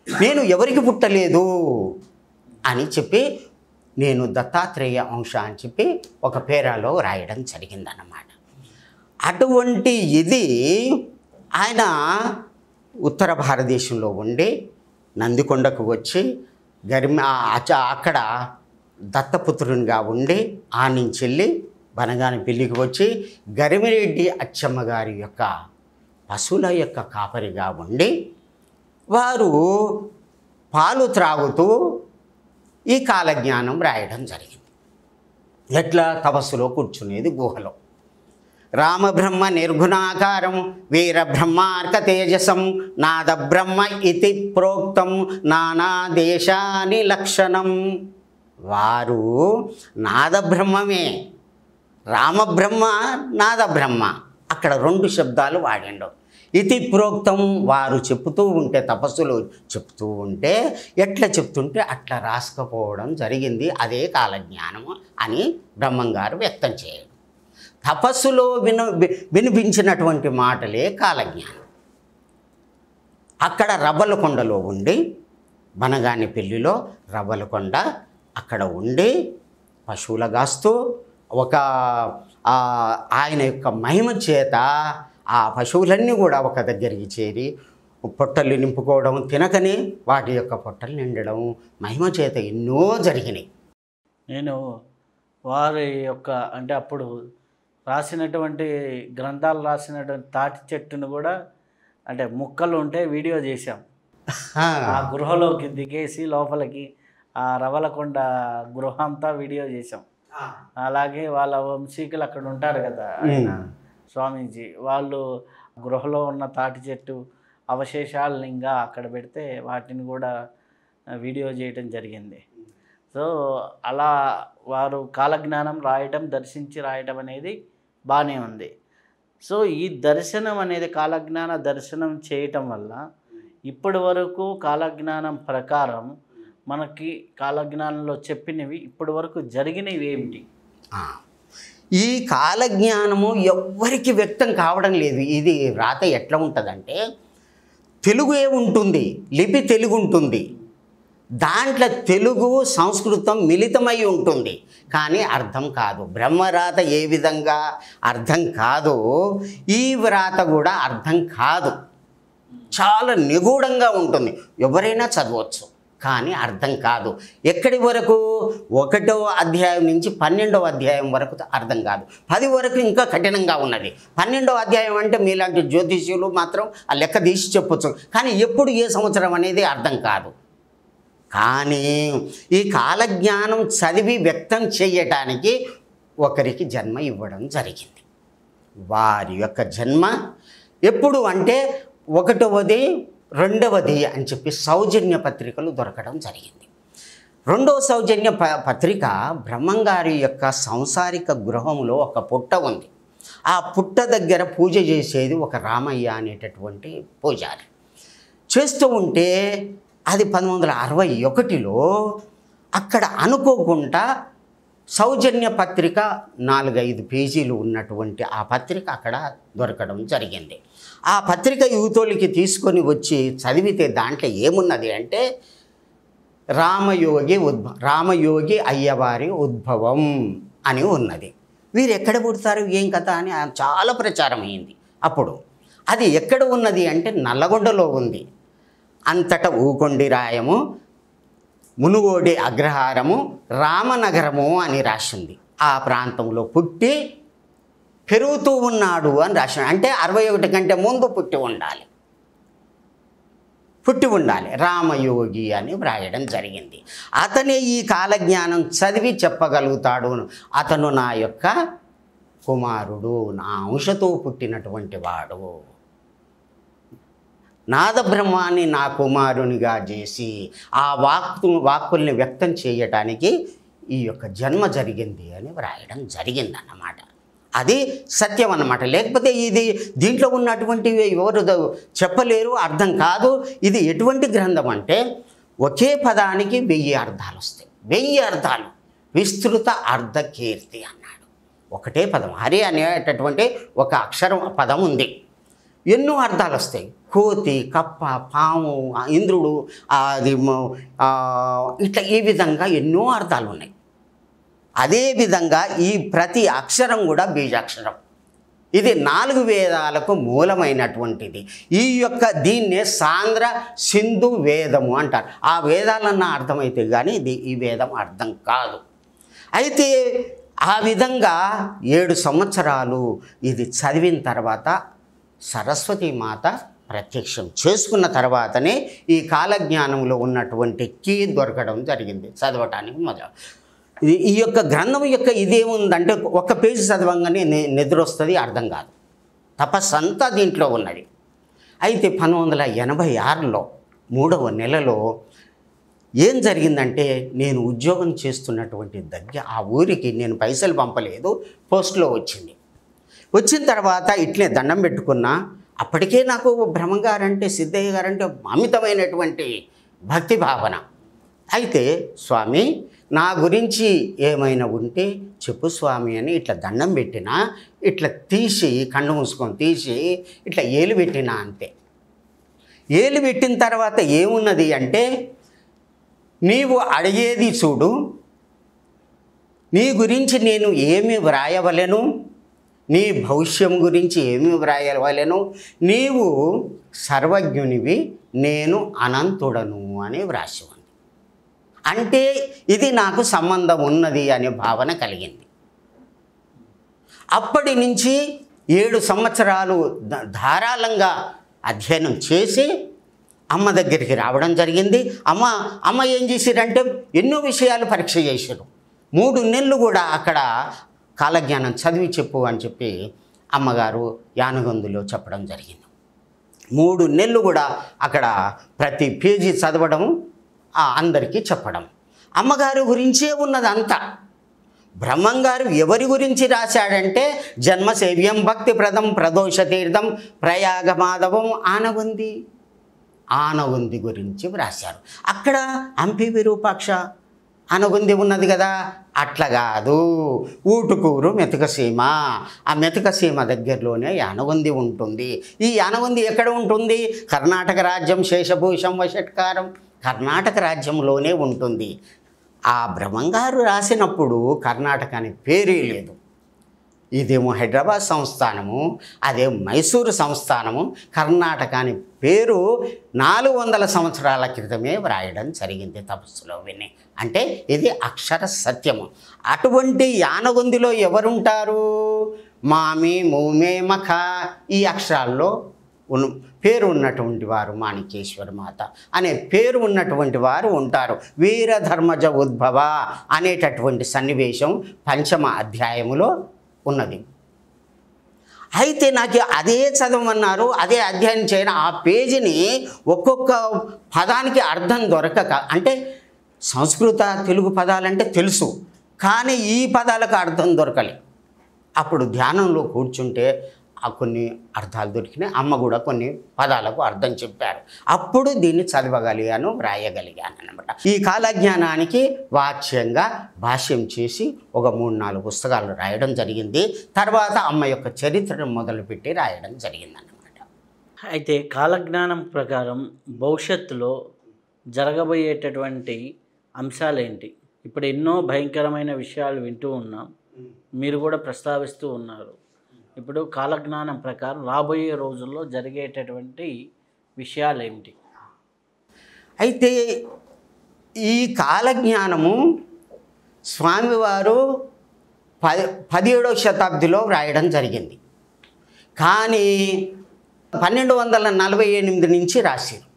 నేను ఎవరికి పుట్టలేదు అని చెప్పి నేను దత్తాత్రేయ అంశ అని చెప్పి ఒక పేరాలో రాయడం జరిగిందన్నమాట. అటువంటి ఇది ఆయన ఉత్తర భారతదేశంలో ఉండి నందికొండకు వచ్చి అక్కడ దత్తపుత్రునిగా ఉండి ఆ నుంచి వెళ్ళి బనగాని పెళ్ళికి వచ్చి గరిమిరెడ్డి అచ్చమ్మ గారి యొక్క పశువుల యొక్క కాపరిగా ఉండి వారు పాలు త్రాగుతూ ఈ కాలజ్ఞానం రాయడం జరిగింది. ఎట్లా? తపస్సులో కూర్చునేది గుహలో. రామబ్రహ్మ నిర్గుణాకారం వీరబ్రహ్మార్క తేజసం నాదబ్రహ్మ ఇతి ప్రోక్తం నానా దేశాని లక్షణం. వారు నాదబ్రహ్మమే, రామబ్రహ్మ నాదబ్రహ్మ. అక్కడ 2 శబ్దాలు వాడిండు. ఇతి ప్రోక్తం వారు చెప్తూ ఉంటే, తపస్సులు చెప్తూ ఉంటే ఎట్లా చెప్తుంటే అట్లా రాసుకపోవడం జరిగింది. అదే కాలజ్ఞానము అని బ్రహ్మంగారు వ్యక్తం చేయడం. తపస్సులో వినిపించినటువంటి మాటలే కాలజ్ఞానం. అక్కడ రవ్వలకొండలో ఉండి, బనగాని పెళ్లిలో రవ్వలకొండ అక్కడ ఉండి పశువుల గాస్తూ ఆయన యొక్క మహిమ చేత ఆ పశువులన్నీ కూడా ఒక దగ్గరికి చేరి పొట్టలు నింపుకోవడం, తినకనే వాటి యొక్క పొట్టలు నిండడం, మహిమ చేత ఎన్నో జరిగినాయి. నేను వారి యొక్క అంటే అప్పుడు రాసినటువంటి గ్రంథాలు రాసినటువంటి తాటి చెట్టును కూడా అంటే ముక్కలు ఉంటే వీడియో చేశాం. ఆ గృహలోకి దిగేసి లోపలికి ఆ రవలకొండ గృహ అంతా వీడియో చేశాం. అలాగే వాళ్ళ వంశీకులు అక్కడ ఉంటారు కదా, ఆయన స్వామీజీ, వాళ్ళు గృహలో ఉన్న తాటి చెట్టు అవశేషాలను ఇంకా అక్కడ పెడితే వాటిని కూడా వీడియో చేయటం జరిగింది. సో అలా వారు కాలజ్ఞానం రాయటం, దర్శించి రాయటం అనేది బాగానే ఉంది. సో ఈ దర్శనం అనేది కాలజ్ఞాన దర్శనం చేయటం వల్ల ఇప్పటి వరకు కాలజ్ఞానం ప్రకారం మనకి కాలజ్ఞానంలో చెప్పినవి ఇప్పటి వరకు జరిగినవి ఏమిటి? ఈ కాలజ్ఞానము ఎవ్వరికి వ్యక్తం కావడం లేదు. ఇది రాత ఎట్లా ఉంటుందంటే, తెలుగు ఉంటుంది, లిపి తెలుగు ఉంటుంది, దాంట్లో తెలుగు సంస్కృతం మిళితమై ఉంటుంది, కానీ అర్థం కాదు. బ్రహ్మరాత ఏ విధంగా అర్థం కాదో ఈ వ్రాత కూడా అర్థం కాదు. చాలా నిగూఢంగా ఉంటుంది, ఎవరైనా చదవచ్చు, కానీ అర్థం కాదు. ఎక్కడి వరకు? 1వ అధ్యాయం నుంచి 12వ అధ్యాయం వరకు అర్థం కాదు. 10 వరకు ఇంకా కఠినంగా ఉన్నది. 12వ అధ్యాయం అంటే మీలాంటి జ్యోతిష్యులు మాత్రం ఆ లెక్క తీసి చెప్పొచ్చు, కానీ ఎప్పుడు ఏ సంవత్సరం అనేది అర్థం కాదు. కానీ ఈ కాలజ్ఞానం చదివి వ్యక్తం చేయటానికి ఒకరికి జన్మ ఇవ్వడం జరిగింది. వారి యొక్క జన్మ ఎప్పుడు అంటే 1వది 2వది అని చెప్పి సౌజన్య పత్రికలు దొరకడం జరిగింది. 2వ సౌజన్య పత్రిక బ్రహ్మంగారి యొక్క సంసారిక గృహంలో ఒక పుట్ట ఉంది. ఆ పుట్ట దగ్గర పూజ చేసేది ఒక రామయ్య అనేటటువంటి పూజారి. చేస్తూ ఉంటే అది 1961లో అక్కడ అనుకోకుండా సౌజన్య పత్రిక 4-5 పేజీలు ఉన్నటువంటి ఆ పత్రిక అక్కడ దొరకడం జరిగింది. ఆ పత్రిక యువతోలికి తీసుకొని వచ్చి చదివితే దాంట్లో ఏమున్నది అంటే, రామయోగి అయ్యవారి ఉద్భవం అని ఉన్నది. వీరు ఎక్కడ పుడతారు, ఏం కథ అని చాలా ప్రచారం అయింది. అప్పుడు అది ఎక్కడ ఉన్నది అంటే నల్లగొండలో ఉంది. అంతటా ఊకొండిరాయము, మునుగోడి అగ్రహారము, రామనగరము అని రాసింది. ఆ ప్రాంతంలో పుట్టి పెరుగుతూ ఉన్నాడు అని రాసింది. అంటే 61 కంటే ముందు పుట్టి ఉండాలి, రామయోగి అని వ్రాయడం జరిగింది. అతనే ఈ కాలజ్ఞానం చదివి చెప్పగలుగుతాడు, అతను నా యొక్క కుమారుడు, నా అంశతో పుట్టినటువంటి వాడు, నాదబ్రహ్మాన్ని నా కుమారునిగా చేసి ఆ వాక్కుల్ని వ్యక్తం చేయటానికి ఈ యొక్క జన్మ జరిగింది అని వ్రాయడం జరిగిందన్నమాట. అది సత్యం అన్నమాట. లేకపోతే ఇది దీంట్లో ఉన్నటువంటివి ఎవరు చెప్పలేరు, అర్థం కాదు. ఇది ఎటువంటి గ్రంథం అంటే ఒకే పదానికి 1000 అర్థాలు వస్తాయి. 1000 అర్థాలు, విస్తృత అర్ధకీర్తి అన్నాడు. ఒకటే పదం, హరి అనేటటువంటి ఒక అక్షరం పదం ఉంది, ఎన్నో అర్థాలు వస్తాయి. కోతి, కప్ప, పాము, ఇంద్రుడు, అది ఇట్లా ఈ విధంగా ఎన్నో అర్థాలు ఉన్నాయి. అదేవిధంగా ఈ ప్రతి అక్షరం కూడా బీజాక్షరం. ఇది 4 వేదాలకు మూలమైనటువంటిది. ఈ యొక్క దీన్నే సాంద్ర సింధు వేదము అంటారు. ఆ వేదాలన్నా అర్థమైతే కానీ ఈ వేదం అర్థం కాదు. అయితే ఆ విధంగా 7 సంవత్సరాలు ఇది చదివిన తర్వాత సరస్వతి మాత ప్రత్యక్షం చేసుకున్న తర్వాతనే ఈ కాలజ్ఞానంలో ఉన్నటువంటి కీ దొరకడం జరిగింది చదవటానికి మొదలు. ఈ యొక్క గ్రంథం యొక్క ఇదేముందంటే, ఒక పేజీ చదవంగానే నిద్ర వస్తుంది, అర్థం కాదు. తపస్సు అంతా దీంట్లో ఉన్నది. అయితే 1986లో 3వ నెలలో ఏం జరిగిందంటే, నేను ఉద్యోగం చేస్తున్నటువంటి ఆ ఊరికి నేను పైసలు పంపలేదు, పోస్ట్లో వచ్చింది. వచ్చిన తర్వాత ఇట్లే దండం పెట్టుకున్నా. అప్పటికే నాకు బ్రహ్మంగారంటే, సిద్ధయ్య గారంటే అమితమైనటువంటి భక్తి భావన. అయితే స్వామి నా గురించి ఏమైనా ఉంటే చెప్పు స్వామి అని ఇట్లా దండం పెట్టినా, ఇట్లా తీసి కళ్ళు మూసుకొని తీసి ఇట్లా ఏలు పెట్టినా అంతే. ఏలు పెట్టిన తర్వాత ఏమున్నది అంటే, నీవు అడిగేది చూడు, నీ గురించి నేను ఏమి వ్రాయవలెను, నీ భవిష్యం గురించి ఏమి వ్రాయవలెను, నీవు సర్వజ్ఞునివి, నేను అనంతుడను అని వ్రాసి ఉంది. అంటే ఇది నాకు సంబంధం ఉన్నది అనే భావన కలిగింది. అప్పటి నుంచి 7 సంవత్సరాలు ధారాళంగా అధ్యయనం చేసి అమ్మ దగ్గరికి రావడం జరిగింది. అమ్మ ఏం చేసిరంటే ఎన్నో విషయాలు పరీక్ష చేశారు. 3 నెలలు కూడా అక్కడ కాలజ్ఞానం చదివి చెప్పు అని చెప్పి అమ్మగారు యానగొందులో చెప్పడం జరిగింది. 3 నెలలు కూడా అక్కడ ప్రతి పేజీ చదవడం, అందరికీ చెప్పడం. అమ్మగారి గురించే ఉన్నదంతా. బ్రహ్మంగారు ఎవరి గురించి రాశాడంటే, జన్మసేవ్యం భక్తిప్రదం ప్రదోష తీర్థం ప్రయాగమాధవం ఆనగుంది గురించి వ్రాశారు. అక్కడ హంపి విరూపాక్ష ఆనగుంది ఉన్నది కదా, అట్లా కాదు, ఊటుకూరు మెతకసీమ. ఆ మెతకసీమ దగ్గరలోనే యానగుంది ఉంటుంది. ఈ యానగుంది ఎక్కడ ఉంటుంది? కర్ణాటక రాజ్యం శేషభూషం వషట్కారం కర్ణాటక రాజ్యంలోనే ఉంటుంది. ఆ బ్రహ్మంగారు రాసినప్పుడు కర్ణాటక అనే పేరే లేదు. ఇదేమో హైదరాబాద్ సంస్థానము, అదే మైసూరు సంస్థానము. కర్ణాటక అనే పేరు 400 సంవత్సరాల క్రితమే వ్రాయడం జరిగింది తపస్సులో విని. అంటే ఇది అక్షర సత్యము. అటువంటి యానగొందిలో ఎవరుంటారు? మామి, మూమే, మఖ ఈ అక్షరాల్లో పేరు ఉన్నటువంటి వారు మాణికేశ్వర మాత అనే పేరు ఉన్నటువంటి వారు ఉంటారు. వీరధర్మజ ఉద్భవ అనేటటువంటి సన్నివేశం 5వ అధ్యాయములో ఉన్నది. అయితే నాకు అదే చదవమన్నారు, అదే అధ్యయనం చేయడం. ఆ పేజీని ఒక్కొక్క పదానికి అర్థం దొరకక, అంటే సంస్కృత తెలుగు పదాలంటే తెలుసు, కానీ ఈ పదాలకు అర్థం దొరకలే. అప్పుడు ధ్యానంలో కూర్చుంటే కొన్ని అర్థాలు దొరికినాయి. అమ్మ కూడా కొన్ని పదాలకు అర్థం చెప్పారు. అప్పుడు దీన్ని చదవగలిగాను, వ్రాయగలిగాను అన్నమాట. ఈ కాలజ్ఞానానికి వాచ్యంగా భాష్యం చేసి ఒక 3-4 పుస్తకాలు రాయడం జరిగింది. తర్వాత అమ్మ యొక్క చరిత్రను మొదలుపెట్టి రాయడం జరిగిందన్నమాట. అయితే కాలజ్ఞానం ప్రకారం భవిష్యత్తులో జరగబోయేటటువంటి అంశాలేంటి? ఇప్పుడు ఎన్నో భయంకరమైన విషయాలు వింటూ ఉన్నాం, మీరు కూడా ప్రస్తావిస్తూ ఉన్నారు. ఇప్పుడు కాలజ్ఞానం ప్రకారం రాబోయే రోజుల్లో జరిగేటటువంటి విషయాలు ఏమిటి? అయితే ఈ కాలజ్ఞానము స్వామివారు 17వ శతాబ్దిలో వ్రాయడం జరిగింది. కానీ 1248 నుంచి రాశారు.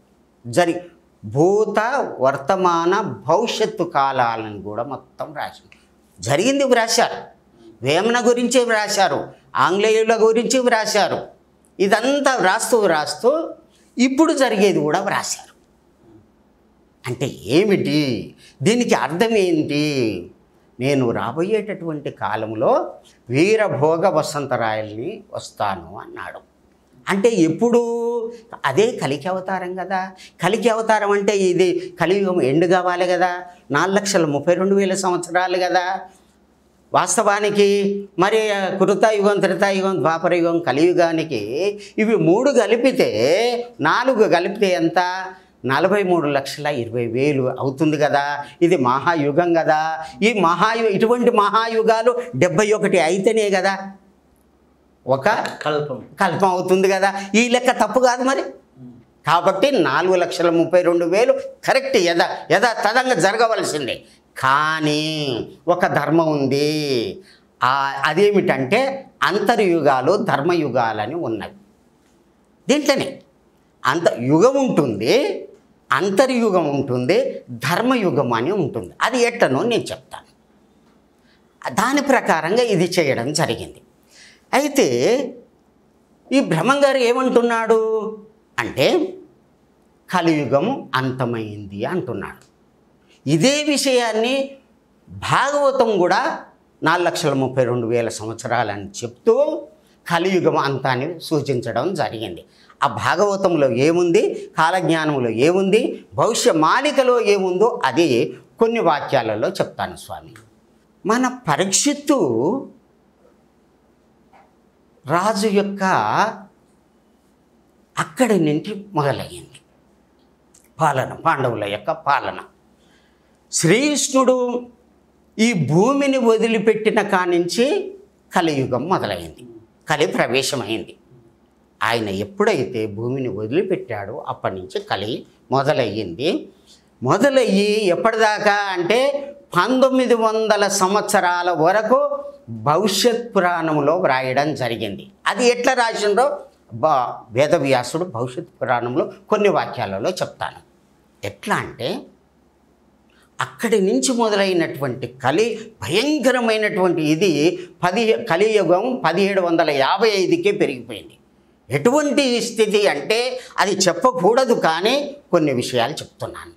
భూత, వర్తమాన, భవిష్యత్తు కాలాలను కూడా మొత్తం రాశారు. జరిగింది వ్రాశారు. వేమన గురించి వ్రాశారు, ఆంగ్లేయుల గురించి వ్రాశారు. ఇదంతా వ్రాస్తూ ఇప్పుడు జరిగేది కూడా వ్రాశారు. అంటే ఏమిటి? దీనికి అర్థం ఏంటి? నేను రాబోయేటటువంటి కాలంలో వీరభోగ వసంతరాయల్ని వస్తాను అన్నాడు. అంటే ఎప్పుడు? అదే కలికి అవతారం కదా. కలికి అవతారం అంటే ఇది కలియుగం ఎండు కావాలి కదా, 4,32,000 సంవత్సరాలు కదా. వాస్తవానికి మరి కృతయుగం, త్రేతాయుగం, ద్వాపరయుగం, కలియుగానికి ఇవి 3 కలిపితే 4 కలిపితే ఎంత? 43,20,000 అవుతుంది కదా. ఇది మహాయుగం కదా. ఈ ఇటువంటి మహాయుగాలు 71 అయితేనే కదా ఒక కల్పం అవుతుంది కదా. ఈ లెక్క తప్పు కాదు మరి. కాబట్టి 4,32,000 కరెక్ట్, యథాతథంగా జరగవలసిందే. కానీ ఒక ధర్మం ఉంది. అదేమిటంటే అంతర్యుగాలు, ధర్మయుగాలని ఉన్నవి. దీంట్లోనే యుగం ఉంటుంది, అంతర్యుగం ఉంటుంది, ధర్మయుగం అని ఉంటుంది. అది ఎట్టనో నేను చెప్తాను. దాని ప్రకారంగా ఇది చేయడం జరిగింది. అయితే ఈ బ్రహ్మంగారు ఏమంటున్నాడు అంటే కలియుగం అంతమైంది అంటున్నాడు. ఇదే విషయాన్ని భాగవతం కూడా 4,32,000 సంవత్సరాలని చెప్తూ కలియుగం అంతా అని సూచించడం జరిగింది. ఆ భాగవతంలో ఏముంది, కాలజ్ఞానంలో ఏముంది, భవిష్య మాలికలో ఏముందో అది కొన్ని వాక్యాలలో చెప్తాను స్వామి. మన పరీక్షిత్తు రాజు యొక్క అక్కడి నుంచి మొదలయ్యింది పాలన, పాండవుల యొక్క పాలన. శ్రీకృష్ణుడు ఈ భూమిని వదిలిపెట్టిన కానించి కలియుగం మొదలైంది, కలి ప్రవేశమైంది. ఆయన ఎప్పుడైతే భూమిని వదిలిపెట్టాడో అప్పటి నుంచి కలి మొదలయ్యింది. మొదలయ్యి ఎప్పటిదాకా అంటే 1900 సంవత్సరాల వరకు భవిష్యత్ పురాణంలో వ్రాయడం జరిగింది. అది ఎట్లా రాసిందో వేదవ్యాసుడు భవిష్యత్ పురాణంలో కొన్ని వాక్యాలలో చెప్తాను. ఎట్లా అంటే అక్కడి నుంచి మొదలైనటువంటి కలి భయంకరమైనటువంటి ఇది కలియుగం 1755కే పెరిగిపోయింది. ఎటువంటి స్థితి అంటే అది చెప్పకూడదు, కానీ కొన్ని విషయాలు చెప్తున్నాను.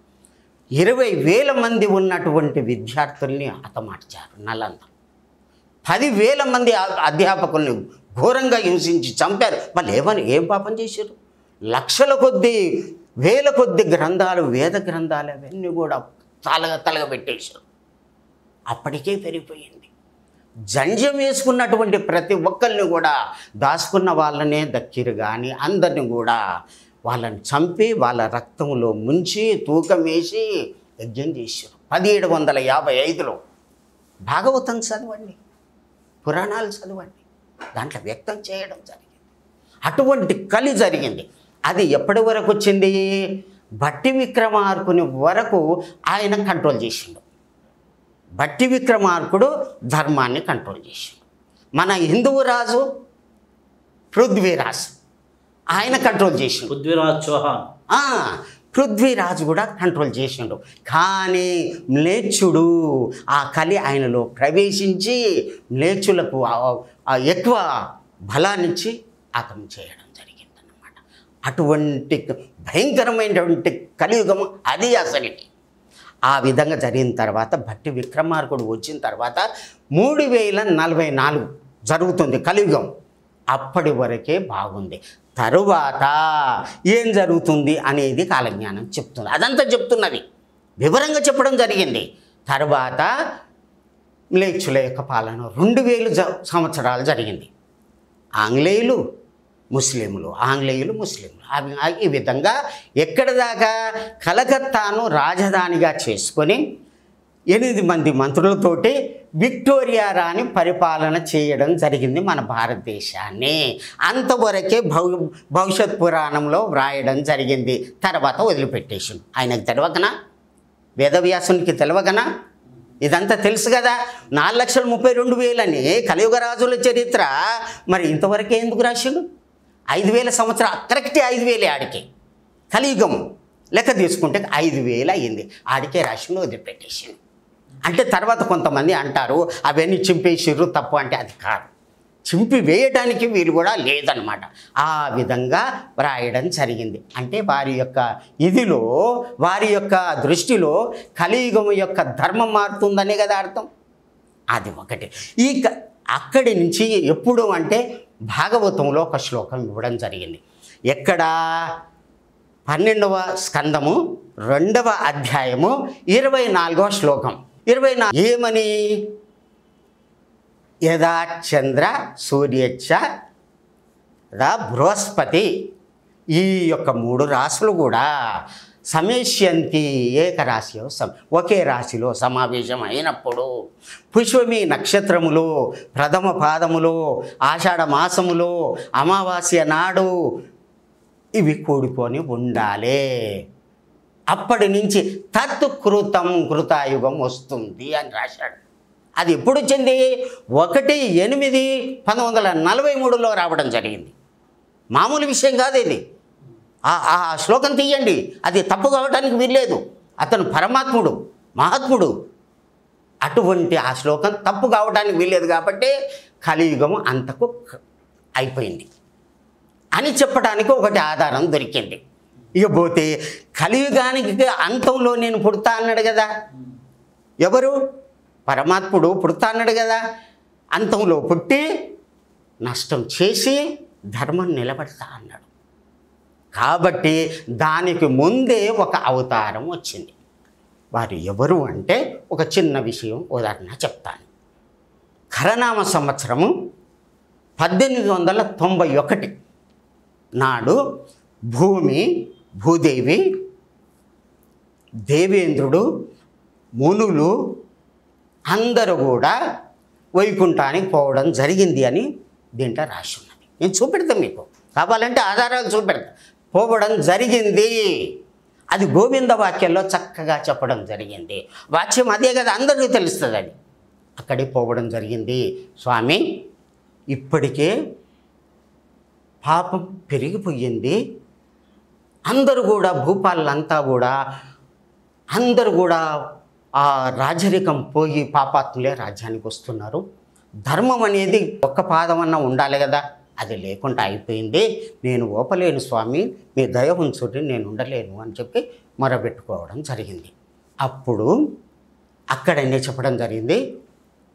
20,000 మంది ఉన్నటువంటి విద్యార్థుల్ని హతమార్చారు నలంద. 10,000 మంది అధ్యాపకుల్ని ఘోరంగా హింసించి చంపారు. వాళ్ళు ఏం పాపం చేశారు? లక్షల కొద్దీ, వేల కొద్ది గ్రంథాలు, వేద గ్రంథాలు అవన్నీ కూడా తలగబెట్టేశారు. అప్పటికే పెరిగిపోయింది. జంజం వేసుకున్నటువంటి ప్రతి ఒక్కరిని కూడా దాచుకున్న వాళ్ళనే దక్కిరు, కానీ అందరిని కూడా వాళ్ళని చంపి వాళ్ళ రక్తంలో ముంచి తూకం వేసి యజ్ఞం చేశారు. 1755లో భాగవతం చదవండి, పురాణాలు చదవండి, దాంట్లో వ్యక్తం చేయడం జరిగింది. అటువంటి కలి జరిగింది. అది ఎప్పటి వరకు వచ్చింది? భట్టి విక్రమార్కుని వరకు ఆయన కంట్రోల్ చేసిండు. భట్టి విక్రమార్కుడు ధర్మాన్ని కంట్రోల్ చేసిండు. మన హిందువు రాజు పృథ్వీరాజు, ఆయన కంట్రోల్ చేసిండు. పృథ్వీరాజ్ చౌహాన్, పృథ్వీరాజు కూడా కంట్రోల్ చేసిండు. కానీ మ్లేచ్చుడు ఆ కలి ఆయనలో ప్రవేశించి మ్లేచ్చులకు ఎక్కువ బలాన్నిచ్చి ఆక్రమణ చేయడం జరిగిందన్నమాట. అటువంటి భయంకరమైనటువంటి కలియుగం అది అసలుకి. ఆ విధంగా జరిగిన తర్వాత భట్టి విక్రమార్కుడు వచ్చిన తర్వాత 3044 జరుగుతుంది కలియుగం. అప్పటి వరకే బాగుంది. తరువాత ఏం జరుగుతుంది అనేది కాలజ్ఞానం చెప్తుంది. అదంతా చెప్తున్నది, వివరంగా చెప్పడం జరిగింది. తర్వాత మ్లేచ్చుల యొక్క పాలన 2000 సంవత్సరాలు జరిగింది. ఆంగ్లేయులు ముస్లింలు, ఆంగ్లేయులు ముస్లింలు, ఈ విధంగా ఎక్కడి దాకా కలకత్తాను రాజధానిగా చేసుకొని 8 మంది మంత్రులతోటి విక్టోరియా రాణి పరిపాలన చేయడం జరిగింది మన భారతదేశాన్ని. అంతవరకే భవిష్యత్ పురాణంలో వ్రాయడం జరిగింది. తర్వాత వదిలిపెట్టేసిండు. ఆయనకు తెలియకనా? వేదవ్యాసునికి తెలియకనా? ఇదంతా తెలుసు కదా. 4,32,000 అని కలియుగ రాజుల చరిత్ర. మరి ఇంతవరకే ఎందుకు రాసిండు? 5,000 సంవత్సరాలు, కరెక్టే 5,000 ఆడికే. కలియుగం లెక్క తీసుకుంటే 5,000 అయ్యింది. ఆడికే రాసిండు, వదిలిపెట్టేసిండు. అంటే తర్వాత కొంతమంది అంటారు అవన్నీ చింపేసిర్రు తప్పు. అంటే అది కాదు, చింపి వేయడానికి వీరు కూడా లేదనమాట. ఆ విధంగా వ్రాయడం జరిగింది. అంటే వారి యొక్క ఇదిలో, వారి యొక్క దృష్టిలో కలియుగం యొక్క ధర్మం మారుతుందనే కదా అర్థం. అది ఒకటి. అక్కడి నుంచి ఎప్పుడు అంటే భాగవతంలో ఒక శ్లోకం ఇవ్వడం జరిగింది. ఎక్కడ? 12వ స్కందము 2వ అధ్యాయము 24వ శ్లోకం. 24 ఏమని? యదా చంద్ర సూర్యచ్చ బృహస్పతి, ఈ యొక్క 3 రాశులు కూడా సమేష్యంతి ఏకరాశిలో ఒకే రాశిలో సమావేశం అయినప్పుడు, పుష్పమి నక్షత్రములో ప్రథమ పాదములో ఆషాఢ మాసములో అమావాస్య నాడు ఇవి కూడుకొని ఉండాలి. అప్పటి నుంచి తత్కృతం కృతాయుగం వస్తుంది అని రాశాడు. అది ఎప్పుడు వచ్చింది? 1/8/1943లో రావడం జరిగింది. మామూలు విషయం కాదు ఇది. ఆ శ్లోకం తీయండి, అది తప్పు కావడానికి వీల్లేదు. అతను పరమాత్ముడు, మహాత్ముడు. అటువంటి ఆ శ్లోకం తప్పు కావడానికి వీల్లేదు. కాబట్టి కలియుగం అంతకు అయిపోయింది అని చెప్పడానికి ఒకటి ఆధారం దొరికింది. ఇక పోతే కలియుగానికి అంతంలో నేను పుడతా అన్నాడు కదా. ఎవరు? పరమాత్ముడు పుడతా అన్నాడు కదా. అంతంలో పుట్టి నష్టం చేసి ధర్మం నిలబెడతా అన్నాడు. కాబట్టి దానికి ముందే ఒక అవతారం వచ్చింది. వారు ఎవరు అంటే ఒక చిన్న విషయం ఉదాహరణ చెప్తాను. ఖరనామ సంవత్సరము 1891 నాడు భూదేవి, దేవేంద్రుడు, మునులు అందరూ కూడా వైకుంఠానికి పోవడం జరిగింది అని దీంట్లో రాసి ఉన్నది. నేను చూపెడతాను, మీకు కావాలంటే ఆధారాలు చూపెడతా. పోవడం జరిగింది, అది గోవింద వాక్యంలో చక్కగా చెప్పడం జరిగింది. వాక్యం అదే కదా, అందరికీ తెలుస్తుంది. అది అక్కడికి పోవడం జరిగింది. స్వామి, ఇప్పటికే పాపం పెరిగిపోయింది, అందరూ కూడా భూపాలంతా కూడా అందరూ కూడా ఆ రాజరికం పోయి పాపాత్ములే రాజ్యానికి వస్తున్నారు. ధర్మం అనేది ఒక్క పాదమన్నా ఉండాలి కదా, అది లేకుండా అయిపోయింది. నేను ఓపలేను స్వామి, మీ దయ ఉంచుంటే నేను ఉండలేను అని చెప్పి మొరబెట్టుకోవడం జరిగింది. అప్పుడు అక్కడనే చెప్పడం జరిగింది,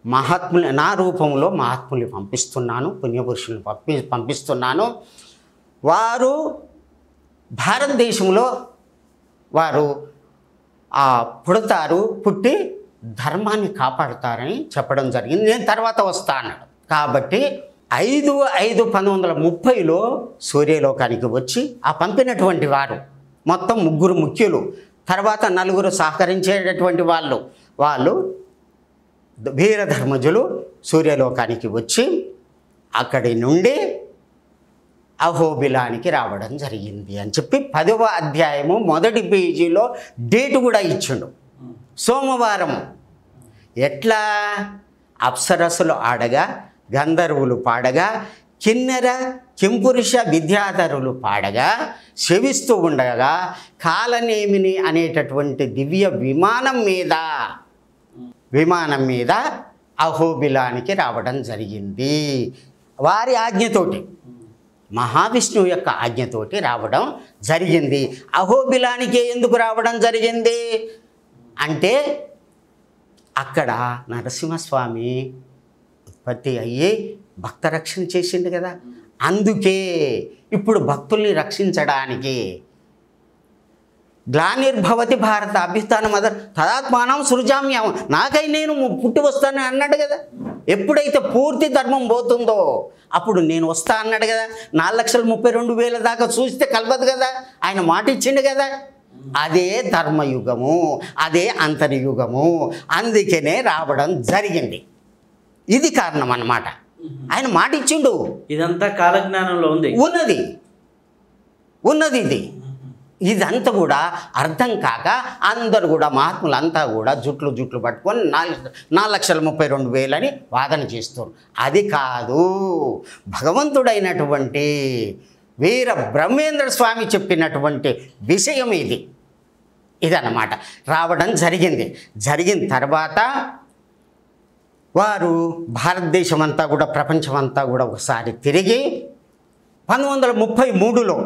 మహాత్ములు నా రూపంలో మహాత్ముల్ని పంపిస్తున్నాను, పుణ్యపురుషులను పంపిస్తున్నాను. వారు భారతదేశంలో వారు పుడతారు, పుట్టి ధర్మాన్ని కాపాడుతారని చెప్పడం జరిగింది. నేను తర్వాత వస్తా అన్నాడు. కాబట్టి 5/5/1930లో సూర్యలోకానికి వచ్చి ఆ పంపినటువంటి వారు మొత్తం 3 ముఖ్యులు, తర్వాత 4 సహకరించేటటువంటి వాళ్ళు వీరధర్మజులు సూర్యలోకానికి వచ్చి అక్కడి నుండి అహోబిలానికి రావడం జరిగింది అని చెప్పి 10వ అధ్యాయము 1వ పేజీలో డేటు కూడా ఇచ్చిండు. సోమవారం. ఎట్లా? అప్సరస్సులు ఆడగా, గంధర్వులు పాడగా, కిన్నెర కింపురుష విద్యాధరులు పాడగా, శవిస్తూ ఉండగా కాలనేమిని అనేటటువంటి దివ్య విమానం మీద అహోబిలానికి రావడం జరిగింది. వారి ఆజ్ఞతోటి, మహావిష్ణువు యొక్క ఆజ్ఞతోటి రావడం జరిగింది. అహోబిలానికి ఎందుకు రావడం జరిగింది అంటే అక్కడ నరసింహస్వామి ఉత్పత్తి అయ్యి భక్త రక్షణ చేసిండు కదా, అందుకే ఇప్పుడు భక్తుల్ని రక్షించడానికి గ్లానిర్భవతి భారత అభ్యుత్థానం తదాత్మానం సృజామ్యం, నాకై నేను పుట్టి వస్తానని అన్నాడు కదా. ఎప్పుడైతే పూర్తి ధర్మం పోతుందో అప్పుడు నేను వస్తా అన్నాడు కదా. 4,32,000 దాకా చూస్తే కలవదు కదా, ఆయన మాట ఇచ్చిండు కదా. అదే ధర్మయుగము, అదే అంతర్యుగము, అందుకనే రావడం జరిగింది. ఇది కారణం అన్నమాట. ఆయన మాట ఇచ్చిండు. ఇదంతా కాలజ్ఞానంలో ఉన్నది ఇదంతా కూడా అర్థం కాక అందరూ కూడా మహాత్ములంతా కూడా జుట్లు పట్టుకొని 4,32,000 అని వాదన చేస్తారు. అది కాదు, భగవంతుడైనటువంటి వీర బ్రహ్మేంద్ర స్వామి చెప్పినటువంటి విషయం ఇదన్నమాట. రావడం జరిగిన తర్వాత వారు భారతదేశం అంతా కూడా ప్రపంచమంతా కూడా ఒకసారి తిరిగి 1933లో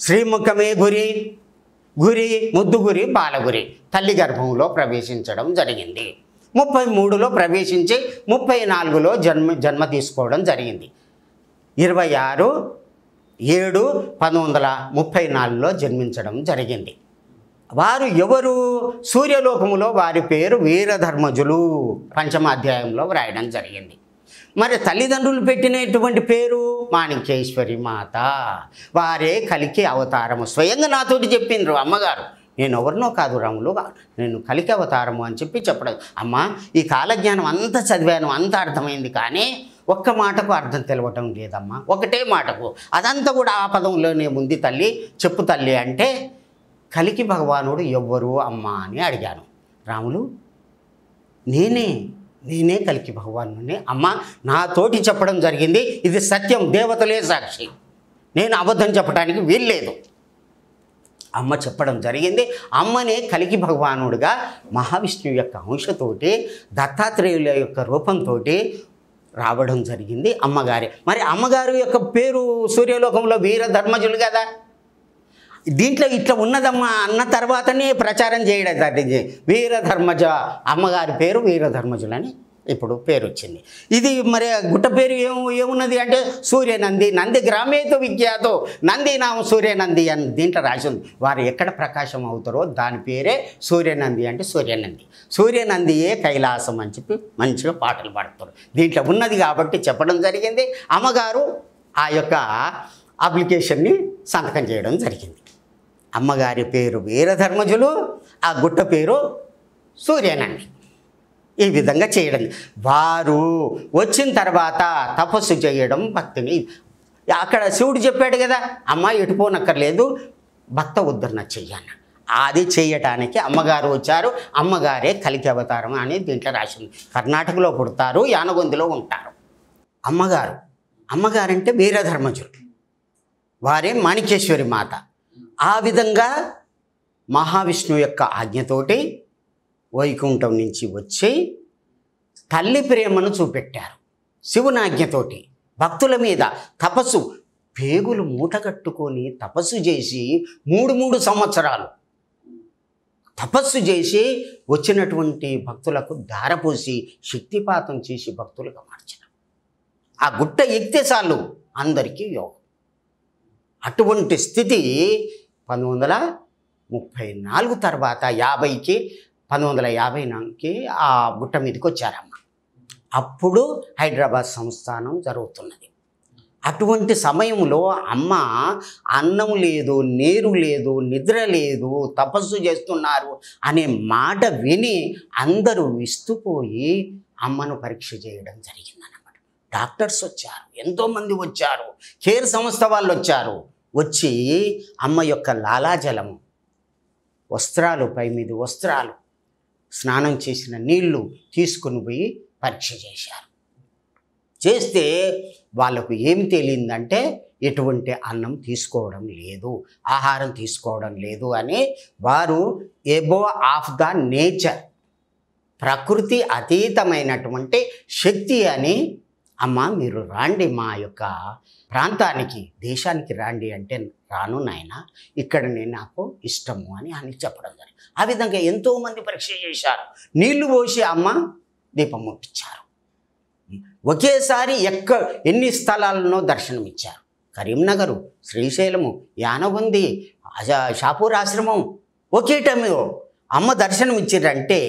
శ్రీముఖమే గురి ముద్దుగురి బాలగురి తల్లి గర్భంలో ప్రవేశించడం జరిగింది. 33లో ప్రవేశించి 34లో జన్మ తీసుకోవడం జరిగింది. 26/7/1934లో జన్మించడం జరిగింది. వారు ఎవరు? సూర్యలోకములో వారి పేరు వీరధర్మజులు, 5వ అధ్యాయంలో వ్రాయడం జరిగింది. మరి తల్లిదండ్రులు పెట్టినటువంటి పేరు మాణిక్యేశ్వరి మాత, వారే కలికి అవతారము. స్వయంగా నాతోటి చెప్పిండ్రు అమ్మగారు, నేను ఎవరినో కాదు రాములు, నేను కలికి అవతారము అని చెప్పడం. అమ్మ, ఈ కాలజ్ఞానం అంతా చదివాను, అంతా అర్థమైంది, కానీ ఒక్క మాటకు అర్థం తెలవటం లేదమ్మా, ఒకటే మాటకు. అదంతా కూడా ఆ పదంలోనే ఉంది తల్లి, చెప్పు తల్లి అంటే, కలికి భగవానుడు ఎవ్వరు అమ్మ అని అడిగాను. రాములు, నేనే కలికి భగవానుని అమ్మ, నాతోటి చెప్పడం జరిగింది, ఇది సత్యం, దేవతలే సాక్షి, నేను అబద్ధం చెప్పడానికి వీల్లేదు. అమ్మ చెప్పడం జరిగింది. అమ్మనే కలికి భగవానుడుగా మహావిష్ణువు యొక్క అంశతోటి దత్తాత్రేయుల యొక్క రూపంతో రావడం జరిగింది అమ్మగారే. మరి అమ్మగారు యొక్క పేరు సూర్యలోకంలో వీరధర్మజులు కదా. దీంట్లో ఇట్లా ఉన్నదమ్మా అన్న తర్వాతనే ప్రచారం చేయడం జరిగింది. వీరధర్మజ, అమ్మగారి పేరు వీరధర్మజులని ఇప్పుడు పేరు వచ్చింది. ఇది మరి గుట్ట పేరు ఏమున్నది అంటే సూర్యనంది, నంది గ్రామేతో విఖ్యాతో నంది నామ సూర్యనంది అని దీంట్లో రాసి ఉంది. వారు ఎక్కడ ప్రకాశం అవుతారో దాని పేరే సూర్యనంది అంటే సూర్యనంది. సూర్యనందియే కైలాసం అని చెప్పి మంచిగా పాటలు పాడతారు. దీంట్లో ఉన్నది కాబట్టి చెప్పడం జరిగింది. అమ్మగారు ఆ యొక్క అప్లికేషన్ని సంతకం చేయడం జరిగింది. అమ్మగారి పేరు వీరధర్మజులు, ఆ గుట్ట పేరు సూర్యనంది. ఈ విధంగా చేయడం. వారు వచ్చిన తర్వాత తపస్సు చేయడం భక్తిని. అక్కడ శివుడు చెప్పాడు కదా, అమ్మ ఎటుపోనక్కర్లేదు, భక్త ఉద్ధరణ చెయ్యన్న. అది చేయటానికి అమ్మగారు వచ్చారు. అమ్మగారే కలికి అవతారం అని దీంట్లో రాసింది. కర్ణాటకలో పుడతారు, యానగొందిలో ఉంటారు. అమ్మగారంటే వీరధర్మజులు, వారే మాణికేశ్వరి మాత. ఆ విధంగా మహావిష్ణువు యొక్క ఆజ్ఞతోటి వైకుంఠం నుంచి వచ్చి తల్లి ప్రేమను చూపెట్టారు. శివుని ఆజ్ఞతోటి భక్తుల మీద తపస్సు, పేగులు మూటగట్టుకొని తపస్సు చేసి 3 సంవత్సరాలు తపస్సు చేసి వచ్చినటువంటి భక్తులకు ధారపోసి శక్తిపాతం చేసి భక్తులుగా మార్చడం. ఆ గుట్ట ఎక్కితే చాలు అందరికీ యోగం. అటువంటి స్థితి 1934 తర్వాత 1950కి ఆ గుట్ట మీదకి వచ్చారమ్మ. అప్పుడు హైదరాబాద్ సంస్థానం జరుగుతున్నది. అటువంటి సమయంలో అమ్మ అన్నం లేదు, నీరు లేదు, నిద్ర లేదు, తపస్సు చేస్తున్నారు అనే మాట విని అందరూ విస్తుపోయి అమ్మను పరీక్ష చేయడం జరిగిందన్నమాట. డాక్టర్స్ వచ్చారు, ఎంతోమంది వచ్చారు, కేర్ సంస్థ వాళ్ళు వచ్చారు. వచ్చి అమ్మ యొక్క లాలాజలము, వస్త్రాలు, పై మీద వస్త్రాలు, స్నానం చేసిన నీళ్లు తీసుకుని పోయి పరీక్ష చేశారు. చేస్తే వాళ్ళకు ఏం తేలిందంటే ఎటువంటి అన్నం తీసుకోవడం లేదు, ఆహారం తీసుకోవడం లేదు అని. వారు ఎబో ఆఫ్ ద నేచర్, ప్రకృతి అతీతమైనటువంటి శక్తి అని. అమ్మ మీరు రాండి మా యొక్క ప్రాంతానికి, దేశానికి రాండి అంటే రాను నాయన, ఇక్కడనే నాకు ఇష్టము అని చెప్పడం జరిగింది. ఆ విధంగా ఎంతోమంది పరీక్ష చేశారు. నీళ్లు పోసి అమ్మ దీపం ముట్టించారు. ఒకేసారి ఎన్ని స్థలాలను దర్శనమిచ్చారు. కరీంనగరు, శ్రీశైలము, యానగొంది, షాపూర్ ఆశ్రమం ఒకే టైంలో అమ్మ దర్శనం ఇచ్చారంటే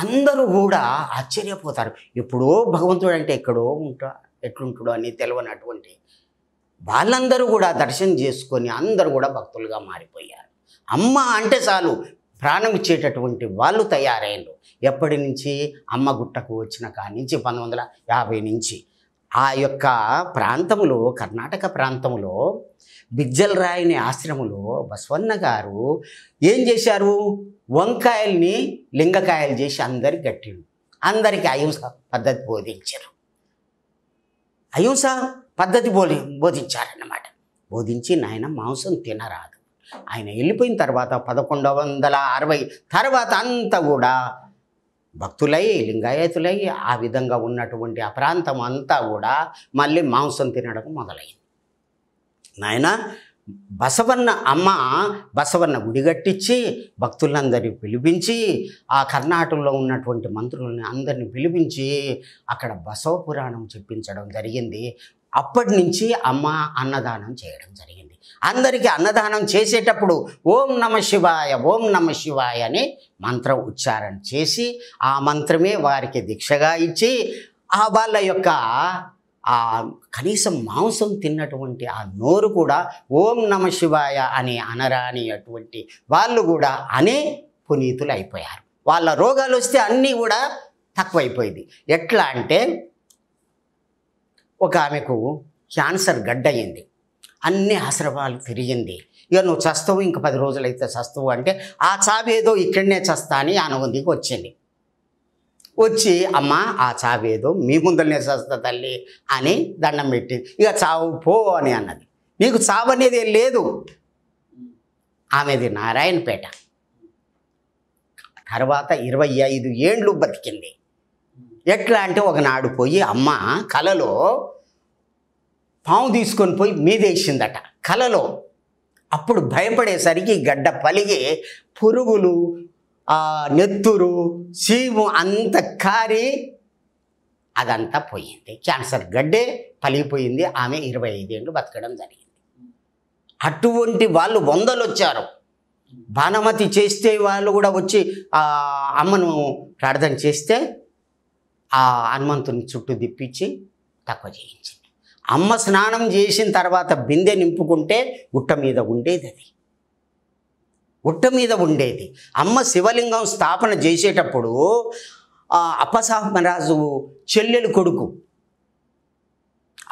అందరూ కూడా ఆశ్చర్యపోతారు. ఎప్పుడో భగవంతుడు అంటే ఎట్లుంటాడో అని తెలియనటువంటి వాళ్ళందరూ కూడా దర్శనం చేసుకొని అందరూ కూడా భక్తులుగా మారిపోయారు. అమ్మ అంటే చాలు ప్రాణం ఇచ్చేటటువంటి వాళ్ళు తయారయ్యారు. ఎప్పటి నుంచి? అమ్మ గుట్టకు వచ్చిన కాడి నుంచి 1950 నుంచి. ఆ యొక్క ప్రాంతంలో, కర్ణాటక ప్రాంతంలో బిజ్జలరాయుని ఆశ్రమంలో బసవన్న గారు ఏం చేశారు? వంకాయల్ని లింగకాయలు చేసి అందరికి కట్టిండు. అందరికీ అహింస పద్ధతి బోధించారు. అహింస పద్ధతి బోధించారన్నమాట. బోధించి నాయన మాంసం తినరాదు. ఆయన వెళ్ళిపోయిన తర్వాత 1160 తర్వాత అంతా కూడా భక్తులై, లింగాయతులై, ఆ విధంగా ఉన్నటువంటి ఆ ప్రాంతం అంతా కూడా మళ్ళీ మాంసం తినడం మొదలైంది. నాయన బసవన్న గుడి కట్టించి భక్తులందరినీ పిలిపించి, ఆ కర్ణాటకలో ఉన్నటువంటి మంత్రులని అందరినీ పిలిపించి అక్కడ బసవ పురాణం చెప్పించడం జరిగింది. అప్పటి నుంచి అమ్మ అన్నదానం చేయడం జరిగింది. అందరికీ అన్నదానం చేసేటప్పుడు ఓం నమ శివాయ, ఓం నమ శివాయ అని మంత్రం ఉచ్చారణ చేసి, ఆ మంత్రమే వారికి దీక్షగా ఇచ్చి, ఆ వాళ్ళ యొక్క కనీసం మాంసం తిన్నటువంటి ఆ నోరు కూడా ఓం నమ శివాయ అని అనరాని అటువంటి వాళ్ళు కూడా అనే పునీతులు అయిపోయారు. వాళ్ళ రోగాలు వస్తే అన్నీ కూడా తక్కువైపోయింది. ఎట్లా అంటే ఒక ఆమెకు క్యాన్సర్ గడ్డయింది, అన్ని ఆశ్రమాలు తిరిగింది. ఇక నువ్వు చస్తావు, ఇంక 10 రోజులైతే చస్తావు అంటే, ఆ చావేదో ఇక్కడనే చస్తా అని ఆనగొందికి వచ్చింది. వచ్చి అమ్మ ఆ చావేదో మీ ముందరనే చస్తా తల్లి అని దండం పెట్టి, ఇక చావు పో అని అన్నది. నీకు చావు అనేది లేదు. ఆమెది నారాయణపేట. తర్వాత 25 ఏండ్లు బతికింది. ఎట్లా అంటే ఒకనాడు పోయి అమ్మ కలలో పాము తీసుకొని పోయి మీదేసిందట కలలో. అప్పుడు భయపడేసరికి గడ్డ పలిగి పురుగులు నెత్తురు సీము అంత కారి అదంతా పోయింది. క్యాన్సర్ గడ్డే పలిగిపోయింది. ఆమె 25 ఏళ్ళు బతకడం జరిగింది. అటువంటి వాళ్ళు వందలు వచ్చారు. బాణమతి చేస్తే వాళ్ళు కూడా వచ్చి అమ్మను ప్రార్థన చేస్తే ఆ హనుమంతుని చుట్టూ తిప్పించి తక్కువ చేయించింది. అమ్మ స్నానం చేసిన తర్వాత బిందె నింపుకుంటే గుట్ట మీద ఉండేది. అది గుట్ట మీద ఉండేది. అమ్మ శివలింగం స్థాపన చేసేటప్పుడు అప్పసాహ్ మహారాజు చెల్లెలు కొడుకు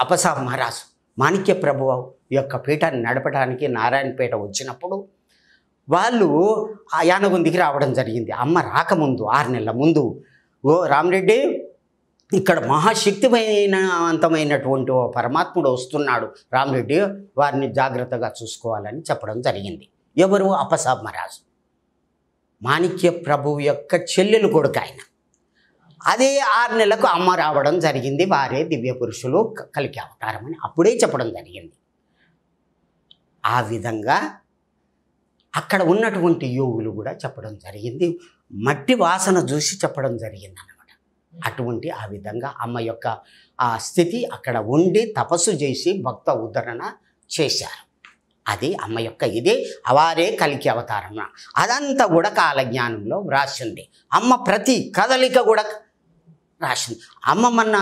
అప్పసాహ్ మహారాజు మాణిక్య ప్రభువు యొక్క పీఠాన్ని నడపడానికి నారాయణపేట వచ్చినప్పుడు వాళ్ళు ఆ యానగుందికి రావడం జరిగింది. అమ్మ రాకముందు 6 నెలల ముందు, ఓ రామరెడ్డి, ఇక్కడ మహాశక్తివంతమైనటువంటి ఓ పరమాత్ముడు వస్తున్నాడు రామరెడ్డి, వారిని జాగ్రత్తగా చూసుకోవాలని చెప్పడం జరిగింది. ఎవరు? అప్పసాహ్ మహారాజు, మాణిక్య ప్రభువు యొక్క చెల్లెలు కొడుకు ఆయన. అదే 6 నెలలకు అమ్మ రావడం జరిగింది. వారే దివ్య పురుషులు కలికి అవతారం అని అప్పుడే చెప్పడం జరిగింది. ఆ విధంగా అక్కడ ఉన్నటువంటి యోగులు కూడా చెప్పడం జరిగింది. మట్టి వాసన చూసి చెప్పడం జరిగింది అన్నమాట. అటువంటి ఆ విధంగా అమ్మ యొక్క ఆ స్థితి అక్కడ ఉండి తపస్సు చేసి భక్త ఉద్ధరణ చేశారు. అది అమ్మ యొక్క ఇదే వారే కలికి అవతారం. అదంతా కూడా కాలజ్ఞానంలో వ్రాసింది. అమ్మ ప్రతి కదలిక కూడా రాసింది. అమ్మ మొన్న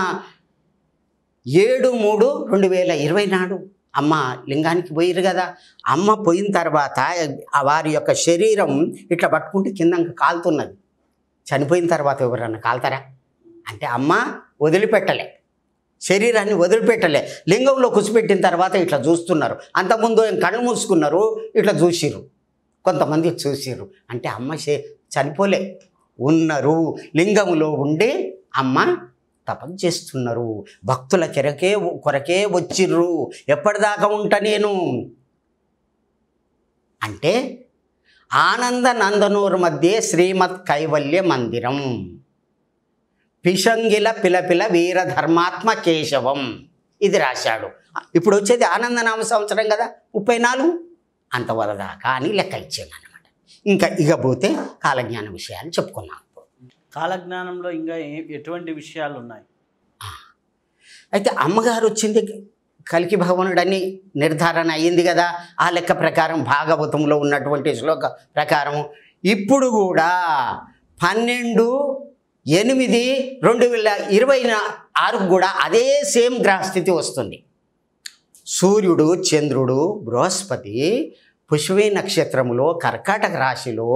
7/3/2020 నాడు అమ్మ లింగానికి పోయిరు కదా. అమ్మ పోయిన తర్వాత వారి యొక్క శరీరం ఇట్లా పట్టుకుంటే కింద కాలుతున్నది. చనిపోయిన తర్వాత ఎవరన్నా కాలుతారా? అంటే అమ్మ వదిలిపెట్టలే, శరీరాన్ని వదిలిపెట్టలే. లింగంలో కూర్చోపెట్టిన తర్వాత ఇట్లా చూస్తున్నారు. అంతకుముందు కళ్ళు మూసుకున్నారు, ఇట్లా చూసిర్రు, కొంతమంది చూసిర్రు. అంటే అమ్మ చనిపోలే, ఉన్నారు. లింగంలో ఉండి అమ్మ తపస్సు చేస్తున్నారు. భక్తుల కొరకే వచ్చిర్రు. ఎప్పటిదాకా ఉంటా నేను అంటే ఆనంద నందనూరు మధ్య శ్రీమద్ కైవల్య మందిరం, పిశంగిల పిలపిల వీరధర్మాత్మ కేశవం, ఇది రాశాడు. ఇప్పుడు వచ్చేది ఆనందనామ సంవత్సరం కదా, 34 అంతవరదాకా అని లెక్క ఇచ్చాను అనమాట. ఇక పోతే కాలజ్ఞాన విషయాలు చెప్పుకున్నాం. కాలజ్ఞానంలో ఇంకా ఎటువంటి విషయాలు ఉన్నాయి? అయితే అమ్మగారు వచ్చింది కలికి భగవానుడని నిర్ధారణ అయ్యింది కదా. ఆ లెక్క ప్రకారం భాగవతంలో ఉన్నటువంటి శ్లోక ప్రకారం ఇప్పుడు కూడా 12/8/2026 కూడా అదే సేమ్ గ్రహస్థితి వస్తుంది. సూర్యుడు, చంద్రుడు, బృహస్పతి పుష్యమి నక్షత్రములో కర్కాటక రాశిలో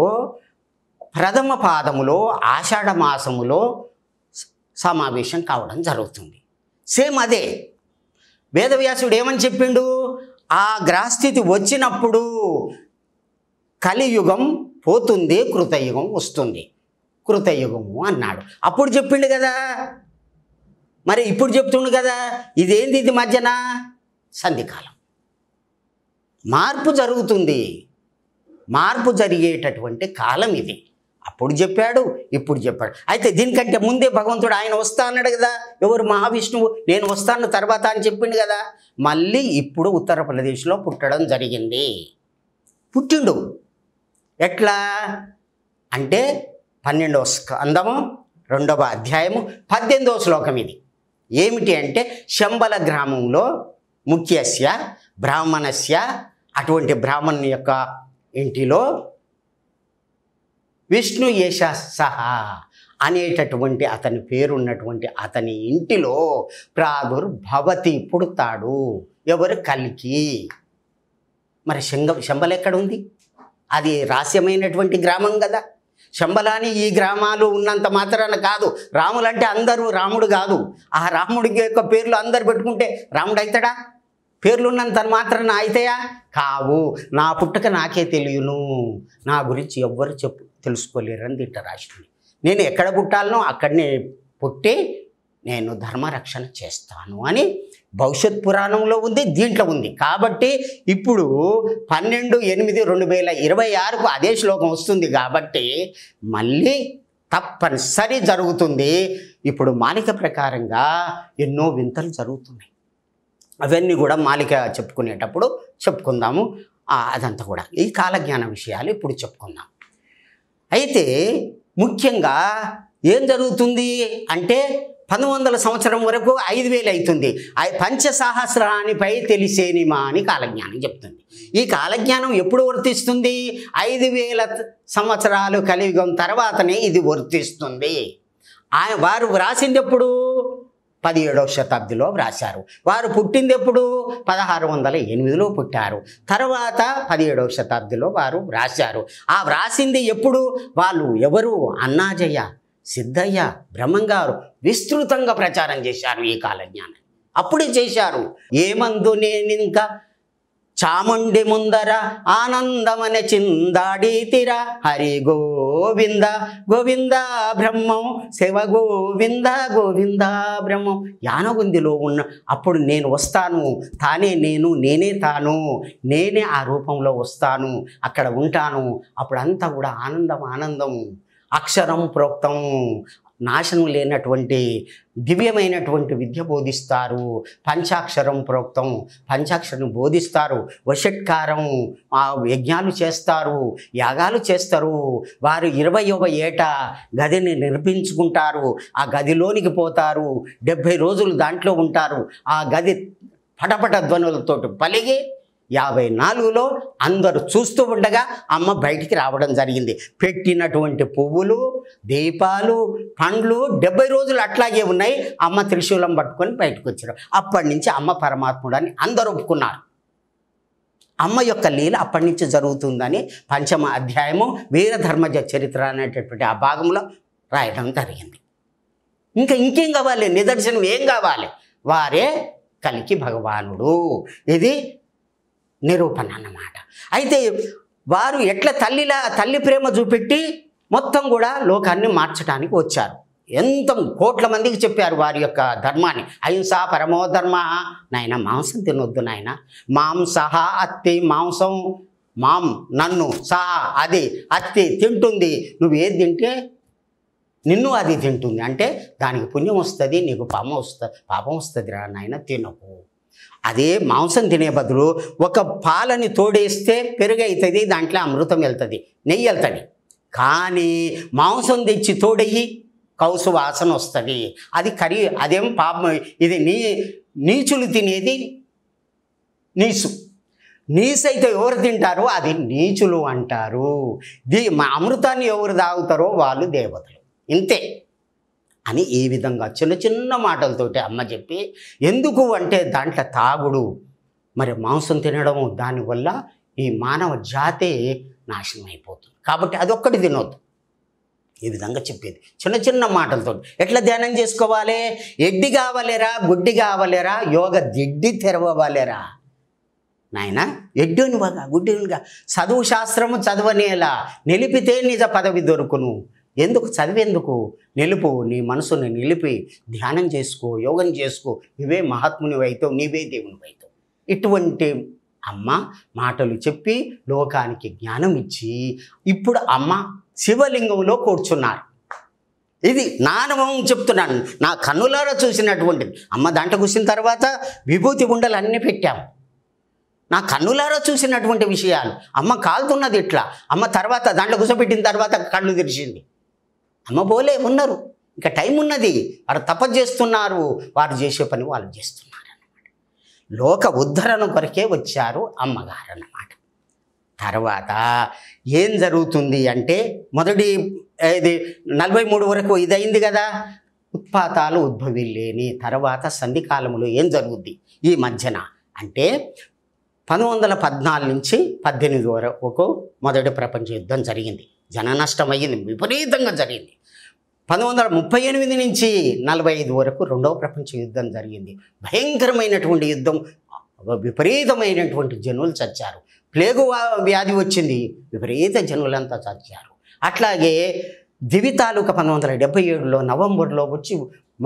ప్రథమ పాదములో ఆషాఢ మాసములో సమావేశం కావడం జరుగుతుంది. సేమ్ అదే. వేదవ్యాసుడు ఏమని చెప్పిండు? ఆ గ్రహస్థితి వచ్చినప్పుడు కలియుగం పోతుంది, కృతయుగం వస్తుంది, కృతయుగము అన్నాడు. అప్పుడు చెప్పిండు కదా. మరి ఇప్పుడు చెప్తుండు కదా. ఇదేంది? ఇది మధ్యన సంధికాలం, మార్పు జరుగుతుంది. మార్పు జరిగేటటువంటి కాలం ఇది. అప్పుడు చెప్పాడు, ఇప్పుడు చెప్పాడు. అయితే దీనికంటే ముందే భగవంతుడు ఆయన వస్తా అన్నాడు కదా. ఎవరు? మహావిష్ణువు. నేను వస్తాను తర్వాత అని చెప్పిండు కదా. మళ్ళీ ఇప్పుడు ఉత్తరప్రదేశ్లో పుట్టడం జరిగింది. పుట్టిండు ఎట్లా అంటే 12వ స్కందము 2వ అధ్యాయము 18వ శ్లోకం ఇది. ఏమిటి అంటే శంబల గ్రామంలో ముఖ్యస్య బ్రాహ్మణస్య, అటువంటి బ్రాహ్మణుని యొక్క ఇంటిలో విష్ణు యశ సహా అనేటటువంటి అతని పేరున్నటువంటి అతని ఇంటిలో ప్రాదుర్భవతి, పుడతాడు. ఎవరు? కలికి. మరి శంబల ఎక్కడ ఉంది? అది రహస్యమైనటువంటి గ్రామం కదా. శంబలాని ఈ గ్రామాలు ఉన్నంత మాత్రాన కాదు. రాములంటే అందరూ రాముడు కాదు. ఆ రాముడికి యొక్క పేర్లు అందరు పెట్టుకుంటే రాముడు అవుతాడా? పేర్లు ఉన్నంత మాత్రాన అవుతాయా? కావు. నా పుట్టుక నాకే తెలియను, నా గురించి ఎవ్వరు తెలుసుకోలేరని దీంట్లో రాసింది. నేను ఎక్కడ పుట్టాలనో అక్కడనే పుట్టి నేను ధర్మరక్షణ చేస్తాను అని భవిష్యత్ పురాణంలో ఉంది, దీంట్లో ఉంది. కాబట్టి ఇప్పుడు 12/8/2026కు అదే శ్లోకం వస్తుంది కాబట్టి మళ్ళీ తప్పనిసరి జరుగుతుంది. ఇప్పుడు మాలిక ప్రకారంగా ఎన్నో వింతలు జరుగుతున్నాయి. అవన్నీ కూడా మాలిక చెప్పుకునేటప్పుడు చెప్పుకుందాము. అదంతా కూడా ఈ కాలజ్ఞాన విషయాలు ఇప్పుడు చెప్పుకుందాం. అయితే ముఖ్యంగా ఏం జరుగుతుంది అంటే 1900 సంవత్సరం వరకు 5000 అవుతుంది. పంచసహస్రానిపై తెలిసేనిమా అని కాలజ్ఞానం చెప్తుంది. ఈ కాలజ్ఞానం ఎప్పుడు వర్తిస్తుంది? 5000 సంవత్సరాలు కలియుగం తర్వాతనే ఇది వర్తిస్తుంది. వారు వ్రాసింది ఎప్పుడు? 17వ శతాబ్దిలో వ్రాశారు. వారు పుట్టింది ఎప్పుడు? 1608లో పుట్టారు. తర్వాత 17వ శతాబ్దిలో వారు వ్రాశారు. ఆ వ్రాసింది ఎప్పుడు? వాళ్ళు ఎవరు? అన్నాజయ్య, సిద్ధయ్య, బ్రహ్మంగారు విస్తృతంగా ప్రచారం చేశారు ఈ కాలజ్ఞానం. అప్పుడే చేశారు. ఏమందు నేనింకా చాముండి ముందర ఆనందమనే చిందాడితిరా హరి గోవింద గోవింద బ్రహ్మం శివ గోవింద గోవింద బ్రహ్మం. యానగుందిలో ఉన్న అప్పుడు నేను వస్తాను, తానే నేను, నేనే తాను, నేనే ఆ రూపంలో వస్తాను, అక్కడ ఉంటాను. అప్పుడు అంతా కూడా ఆనందం ఆనందం. అక్షరం ప్రోక్తం, నాశనం లేనటువంటి దివ్యమైనటువంటి విద్య బోధిస్తారు. పంచాక్షరం ప్రోక్తం, పంచాక్షరం బోధిస్తారు. వషట్కారం, యజ్ఞాలు చేస్తారు, యాగాలు చేస్తారు. వారు 21 ఏట గదిని నిర్మించుకుంటారు. ఆ గదిలోనికి పోతారు. 70 రోజులు దాంట్లో ఉంటారు. ఆ గది పటపట ధ్వనులతో పలిగి 54లో అందరూ చూస్తూ ఉండగా అమ్మ బయటికి రావడం జరిగింది. పెట్టినటువంటి పువ్వులు, దీపాలు, పండ్లు 70 రోజులు అట్లాగే ఉన్నాయి. అమ్మ త్రిశూలం పట్టుకొని బయటకు వచ్చారు. అప్పటి నుంచి అమ్మ పరమాత్ముడని అందరూ ఒప్పుకున్నారు. అమ్మ యొక్క లీల అప్పటి నుంచి జరుగుతుందని 5వ అధ్యాయము వీరధర్మజ చరిత్ర అనేటటువంటి ఆ భాగంలో రాయడం జరిగింది. ఇంకేం కావాలి? నిదర్శనం ఏం కావాలి? వారే కలికి భగవానుడు. ఇది నిరూపణ అన్నమాట. అయితే వారు ఎట్లా తల్లి ప్రేమ చూపెట్టి మొత్తం కూడా లోకాన్ని మార్చడానికి వచ్చారు. ఎంత కోట్ల మందికి చెప్పారు వారి యొక్క ధర్మాన్ని. అహింస పరమో ధర్మ. నాయన మాంసం తినొద్దు నాయన. మాంసహ అత్తి, మాంసం నన్ను సహా అది అత్తి తింటుంది. నువ్వు ఏది తింటే నిన్ను అది తింటుంది. అంటే దానికి పుణ్యం వస్తుంది, నీకు పాపం వస్తుంది రా నాయన, తినకు. అదే మాంసం తినే బదులు ఒక పాలని తోడేస్తే పెరుగు అవుతుంది, దాంట్లో అమృతం వెళ్తుంది, నెయ్యి వెళ్తుంది. కానీ మాంసం తెచ్చి తోడయ్యి కౌసు వాసన వస్తుంది. అది అదేం పాపం. ఇది నీచులు తినేది నీసైతే ఎవరు తింటారో అది నీచులు అంటారు. అమృతాన్ని ఎవరు తాగుతారో వాళ్ళు దేవతలు. ఇంతే అని ఈ విధంగా చిన్న చిన్న మాటలతోటి అమ్మ చెప్పి, ఎందుకు అంటే దాంట్లో తాగుడు, మరి మాంసం తినడము, దానివల్ల ఈ మానవ జాతే నాశనం అయిపోతుంది. కాబట్టి అదొక్కటి తినొద్దు. ఈ విధంగా చెప్పేది చిన్న చిన్న మాటలతో. ఎట్లా ధ్యానం చేసుకోవాలి? ఎడ్డి కావాలేరా, గుడ్డి కావాలేరా, యోగ దిడ్డి తెరవలేరా నాయన. ఎడ్డునివగా గుడ్డినిగా చదువు శాస్త్రము చదవనేలా, నిలిపితే నిజ పదవి దొరుకును. ఎందుకు చదివేందుకు? నిలుపు, నీ మనసుని నిలిపి ధ్యానం చేసుకో, యోగం చేసుకో. నువ్వే మహాత్మునివైతావు, నీవే దేవునివైతావు. ఇటువంటి అమ్మ మాటలు చెప్పి లోకానికి జ్ఞానం ఇచ్చి ఇప్పుడు అమ్మ శివలింగంలో కూర్చున్నారు. ఇది నా అనుభవం చెప్తున్నాను, నా కన్నులారా చూసినటువంటిది. అమ్మ దాంట్లో కూర్చున్న తర్వాత విభూతి గుండలు అన్నీ పెట్టాము. నా కన్నులారా చూసినటువంటి విషయాలు. అమ్మ కాలుతున్నది ఇట్లా. అమ్మ తర్వాత దాంట్లో కూర్చోబెట్టిన తర్వాత కళ్ళు తెరిచింది. అమ్మ బోలే ఉన్నారు, ఇంకా టైం ఉన్నది. వారు తపస్సు చేస్తున్నారు, వారు చేసే పని వాళ్ళు చేస్తున్నారు అన్నమాట. లోక ఉద్ధరణ కొరకే వచ్చారు అమ్మగారు అన్నమాట. తర్వాత ఏం జరుగుతుంది అంటే మొదటి ఇది 43 వరకు ఇదైంది కదా. ఉత్పాతాలు ఉద్భవిల్లేని తర్వాత సంధికాలంలో ఏం జరుగుద్ది ఈ మధ్యన అంటే 1914 నుంచి 18 వరకు మొదటి ప్రపంచ యుద్ధం జరిగింది. జన నష్టం అయ్యింది, విపరీతంగా జరిగింది. 1938 నుంచి 45 వరకు రెండవ ప్రపంచ యుద్ధం జరిగింది. భయంకరమైనటువంటి యుద్ధం, విపరీతమైనటువంటి జనులు చచ్చారు. ప్లేగు వ్యాధి వచ్చింది, విపరీత జనులంతా చచ్చారు. అట్లాగే దివి తాలూకా 1977లో నవంబర్లో వచ్చి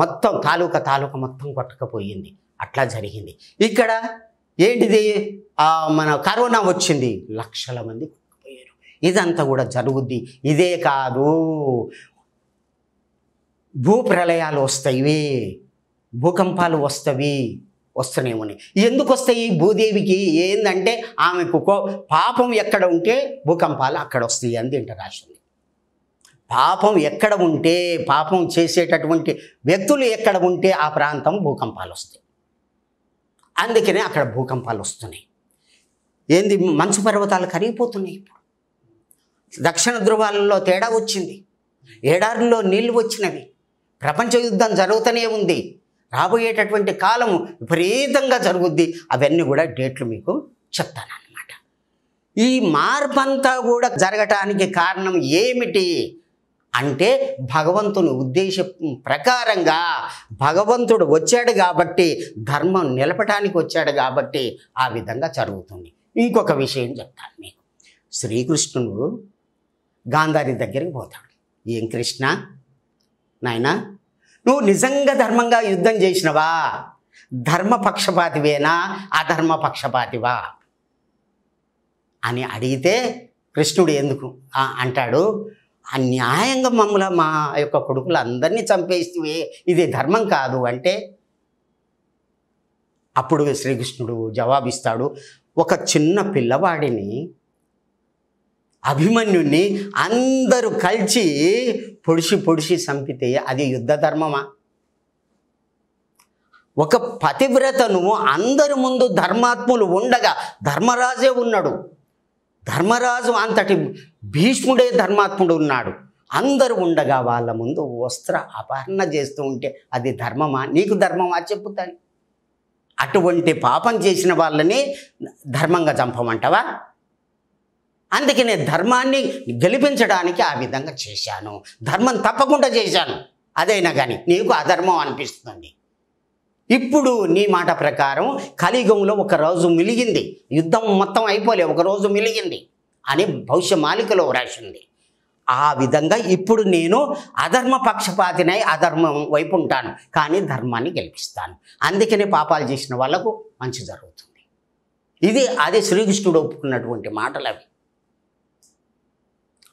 మొత్తం తాలూకా మొత్తం కొట్టకపోయింది. అట్లా జరిగింది. ఇక్కడ ఏంటిది, మన కరోనా వచ్చింది, లక్షల మంది కొట్టుకుపోయారు. ఇదంతా కూడా జరుగుద్ది. ఇదే కాదు, భూప్రళయాలు వస్తాయి, భూకంపాలు వస్తూనే ఉన్నాయి. ఎందుకు వస్తాయి? భూదేవికి ఏందంటే ఆమెకు పాపం ఎక్కడ ఉంటే భూకంపాలు అక్కడ వస్తాయి అని తింట రాసింది. పాపం ఎక్కడ ఉంటే, పాపం చేసేటటువంటి వ్యక్తులు ఎక్కడ ఉంటే ఆ ప్రాంతం భూకంపాలు వస్తాయి. అందుకనే అక్కడ భూకంపాలు వస్తున్నాయి. ఏంది, మంచు పర్వతాలు కరిగిపోతున్నాయి. ఇప్పుడు దక్షిణ ధృవాలలో తేడా వచ్చింది, ఏడారుల్లో నీళ్లు వచ్చినవి, ప్రపంచ యుద్ధం జరుగుతూనే ఉంది, రాబోయేటటువంటి కాలం విపరీతంగా జరుగుద్ది. అవన్నీ కూడా డేట్లు మీకు చెప్తానన్నమాట. ఈ మార్పంతా కూడా జరగటానికి కారణం ఏమిటి అంటే భగవంతుని ఉద్దేశం ప్రకారంగా భగవంతుడు వచ్చాడు కాబట్టి, ధర్మం నిలపటానికి వచ్చాడు కాబట్టి ఆ విధంగా జరుగుతుంది. ఇంకొక విషయం చెప్తాను మీకు. శ్రీకృష్ణుడు గాంధారి దగ్గరికి పోతాడు. ఏం కృష్ణ నాయనా, నువ్వు నిజంగా ధర్మంగా యుద్ధం చేసినవా? ధర్మపక్షపాతివేనా అధర్మపక్షపాతివా అని అడిగితే కృష్ణుడు ఎందుకు అంటాడు, అన్యాయంగా మమ్మల్ని మా యొక్క కొడుకులు అందరినీ చంపేస్తే ఇది ధర్మం కాదు అంటే, అప్పుడు శ్రీకృష్ణుడు జవాబిస్తాడు, ఒక చిన్న పిల్లవాడిని అభిమన్యుణ్ణి అందరూ కలిసి పొడిచి చంపితే అది యుద్ధ ధర్మమా? ఒక పతివ్రతను అందరి ముందు ధర్మాత్ములు ఉండగా, ధర్మరాజే ఉన్నాడు, ధర్మరాజు అంతటి భీష్ముడే ధర్మాత్ముడు ఉన్నాడు, అందరూ ఉండగా వాళ్ళ ముందు వస్త్ర అపహరణ చేస్తూ ఉంటే అది ధర్మమా? నీకు ధర్మమా చెప్పుతాను. అటువంటి పాపం చేసిన వాళ్ళని ధర్మంగా చంపమంటావా? అందుకనే ధర్మాన్ని గెలిపించడానికి ఆ విధంగా చేశాను, ధర్మం తప్పకుండా చేశాను. అదైనా కానీ నీకు అధర్మం అనిపిస్తుంది. ఇప్పుడు నీ మాట ప్రకారం కలియుగంలో ఒక రోజు మిలిగింది, యుద్ధం మొత్తం అయిపోలే, ఒక రోజు మిలిగింది అని భవిష్యమాలికలో వ్రాసింది. ఆ విధంగా ఇప్పుడు నేను అధర్మ పక్షపాతినై అధర్మం వైపు ఉంటాను, కానీ ధర్మాన్ని గెలిపిస్తాను. అందుకనే పాపాలు చేసిన వాళ్ళకు మంచి జరుగుతుంది. అది శ్రీకృష్ణుడు ఒప్పుకున్నటువంటి మాటలు అవి.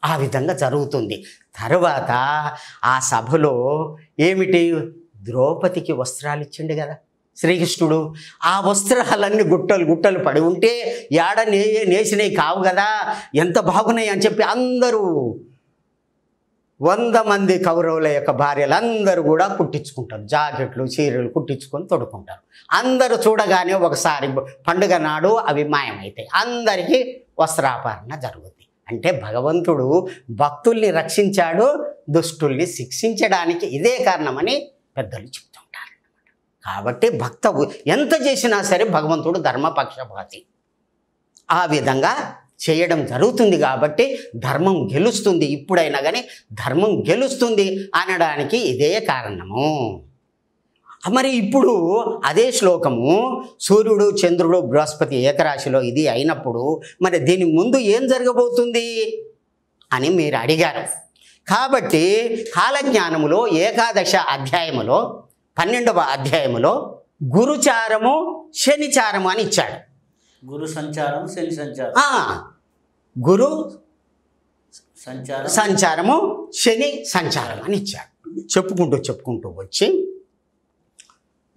ఆ విధంగా జరుగుతుంది. తర్వాత ఆ సభలో ఏమిటి, ద్రౌపదికి వస్త్రాలు ఇచ్చిండు కదా శ్రీకృష్ణుడు. ఆ వస్త్రాలన్నీ గుట్టలు పడి ఉంటే యాడ నేసినవి కావు కదా, ఎంత బాగున్నాయి అని చెప్పి అందరూ 100 మంది కౌరవుల యొక్క భార్యలు అందరూ కూడా కుట్టించుకుంటారు, జాకెట్లు చీరలు కుట్టించుకొని తొడుక్కుంటారు. అందరూ చూడగానే ఒకసారి పండుగ నాడు అవి మాయమవుతాయి, అందరికీ వస్త్రాపహరణ జరుగుతుంది. అంటే భగవంతుడు భక్తుల్ని రక్షించాడు, దుష్టుల్ని శిక్షించడానికి ఇదే కారణమని పెద్దలు చెప్తుంటారు. కాబట్టి ఎంత చేసినా సరే భగవంతుడు ధర్మపక్షపాతి. ఆ విధంగా చేయడం జరుగుతుంది కాబట్టి ధర్మం గెలుస్తుంది. ఇప్పుడైనా కానీ ధర్మం గెలుస్తుంది అనడానికి ఇదే కారణము. మరి ఇప్పుడు అదే శ్లోకము సూర్యుడు చంద్రుడు బృహస్పతి ఏకరాశిలో ఇది అయినప్పుడు మరి దీని ముందు ఏం జరగబోతుంది అని మీరు అడిగారు. కాబట్టి కాలజ్ఞానములో 11వ అధ్యాయములో 12వ అధ్యాయములో గురుచారము శనిచారము అని ఇచ్చాడు. గురు సంచారం శని సంచారం, గురు సంచారం సంచారము శని సంచారం అని ఇచ్చాడు. చెప్పుకుంటూ వచ్చి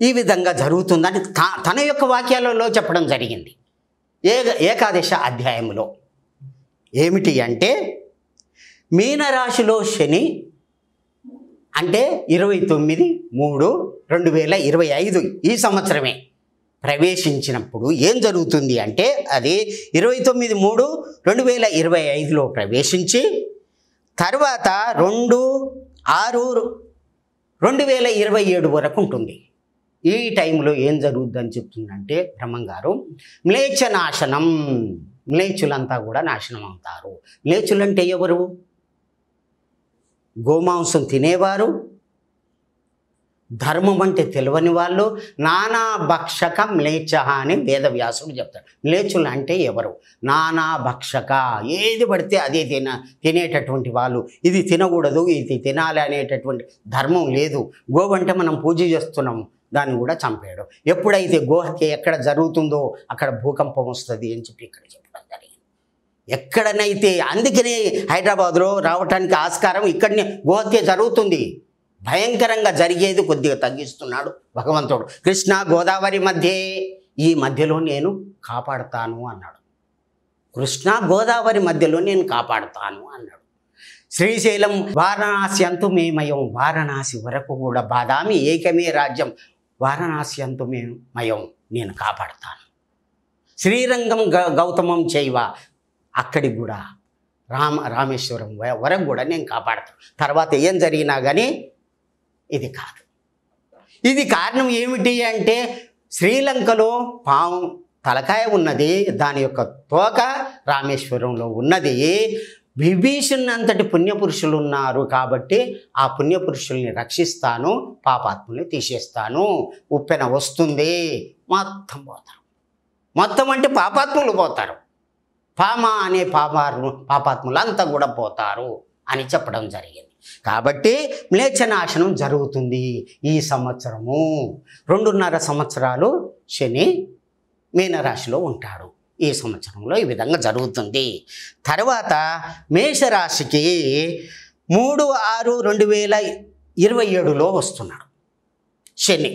ఈ విధంగా జరుగుతుందని తన యొక్క వాక్యాలలో చెప్పడం జరిగింది. 11వ అధ్యాయములో ఏమిటి అంటే, మీనరాశిలో శని అంటే 29/3/2025 ఈ సంవత్సరమే ప్రవేశించినప్పుడు ఏం జరుగుతుంది అంటే, అది 29/3/2025లో ప్రవేశించి తర్వాత 2/6/2027 వరకు ఉంటుంది. ఈ టైంలో ఏం జరుగుద్దని చెప్తుందంటే బ్రహ్మంగారు, మ్లేచ్ఛనాశనం, మ్లేచ్ఛులంతా కూడా నాశనం అవుతారు. మ్లేచ్ఛులంటే ఎవరు? గోమాంసం తినేవారు, ధర్మం అంటే తెలియని వాళ్ళు, నానా భక్షక మ్లేచ్ఛ అని వేదవ్యాసుడు చెప్తాడు. మ్లేచ్ఛులు అంటే ఎవరు? నానా భక్షక, ఏది పడితే అదే తినేటటువంటి వాళ్ళు. ఇది తినకూడదు, ఇది తినాలి అనేటటువంటి ధర్మం లేదు. గోవంటే మనం పూజ చేస్తున్నాము, దాన్ని కూడా చంపేయడం. ఎప్పుడైతే గోహత్య ఎక్కడ జరుగుతుందో అక్కడ భూకంపం వస్తుంది అని చెప్పి ఇక్కడ చెప్పడం జరిగింది. ఎక్కడనైతే, అందుకనే హైదరాబాద్లో రావటానికి ఆస్కారం, ఇక్కడనే గోహత్య జరుగుతుంది. భయంకరంగా జరిగేది కొద్దిగా తగ్గిస్తున్నాడు భగవంతుడు. కృష్ణ గోదావరి ఈ మధ్యలో నేను కాపాడుతాను అన్నాడు. కృష్ణ గోదావరి మధ్యలో నేను కాపాడుతాను అన్నాడు. శ్రీశైలం వారణాసి అంతు మేమయం, వారణాసి వరకు కూడా బాదామి ఏకమే రాజ్యం, వారణాసి అంతు మయం, నేను కాపాడుతాను. శ్రీరంగం గౌతమం చేయవ, అక్కడికి కూడా రామేశ్వరం వరకు కూడా నేను కాపాడుతాను. తర్వాత ఏం జరిగినా కానీ ఇది కాదు. ఇది కారణం ఏమిటి అంటే శ్రీలంకలో పాము తలకాయ ఉన్నది, దాని యొక్క తోక రామేశ్వరంలో ఉన్నది. విభీషణ్ అంతటి పుణ్యపురుషులు ఉన్నారు కాబట్టి ఆ పుణ్యపురుషుల్ని రక్షిస్తాను, పాపాత్ముల్ని తీసేస్తాను. ఉప్పెన వస్తుంది, మొత్తం పోతారు. మొత్తం అంటే పాపాత్ములు పోతారు. పామ అనే పాపాత్ములు అంతా కూడా పోతారు అని చెప్పడం జరిగింది. కాబట్టి మ్లేచ్ఛనాశనం జరుగుతుంది. ఈ సంవత్సరము 2.5 సంవత్సరాలు శని మీనరాశిలో ఉంటాడు. ఈ సంవత్సరంలో ఈ విధంగా జరుగుతుంది. తర్వాత మేషరాశికి 3/6/2027లో వస్తున్నాడు శని.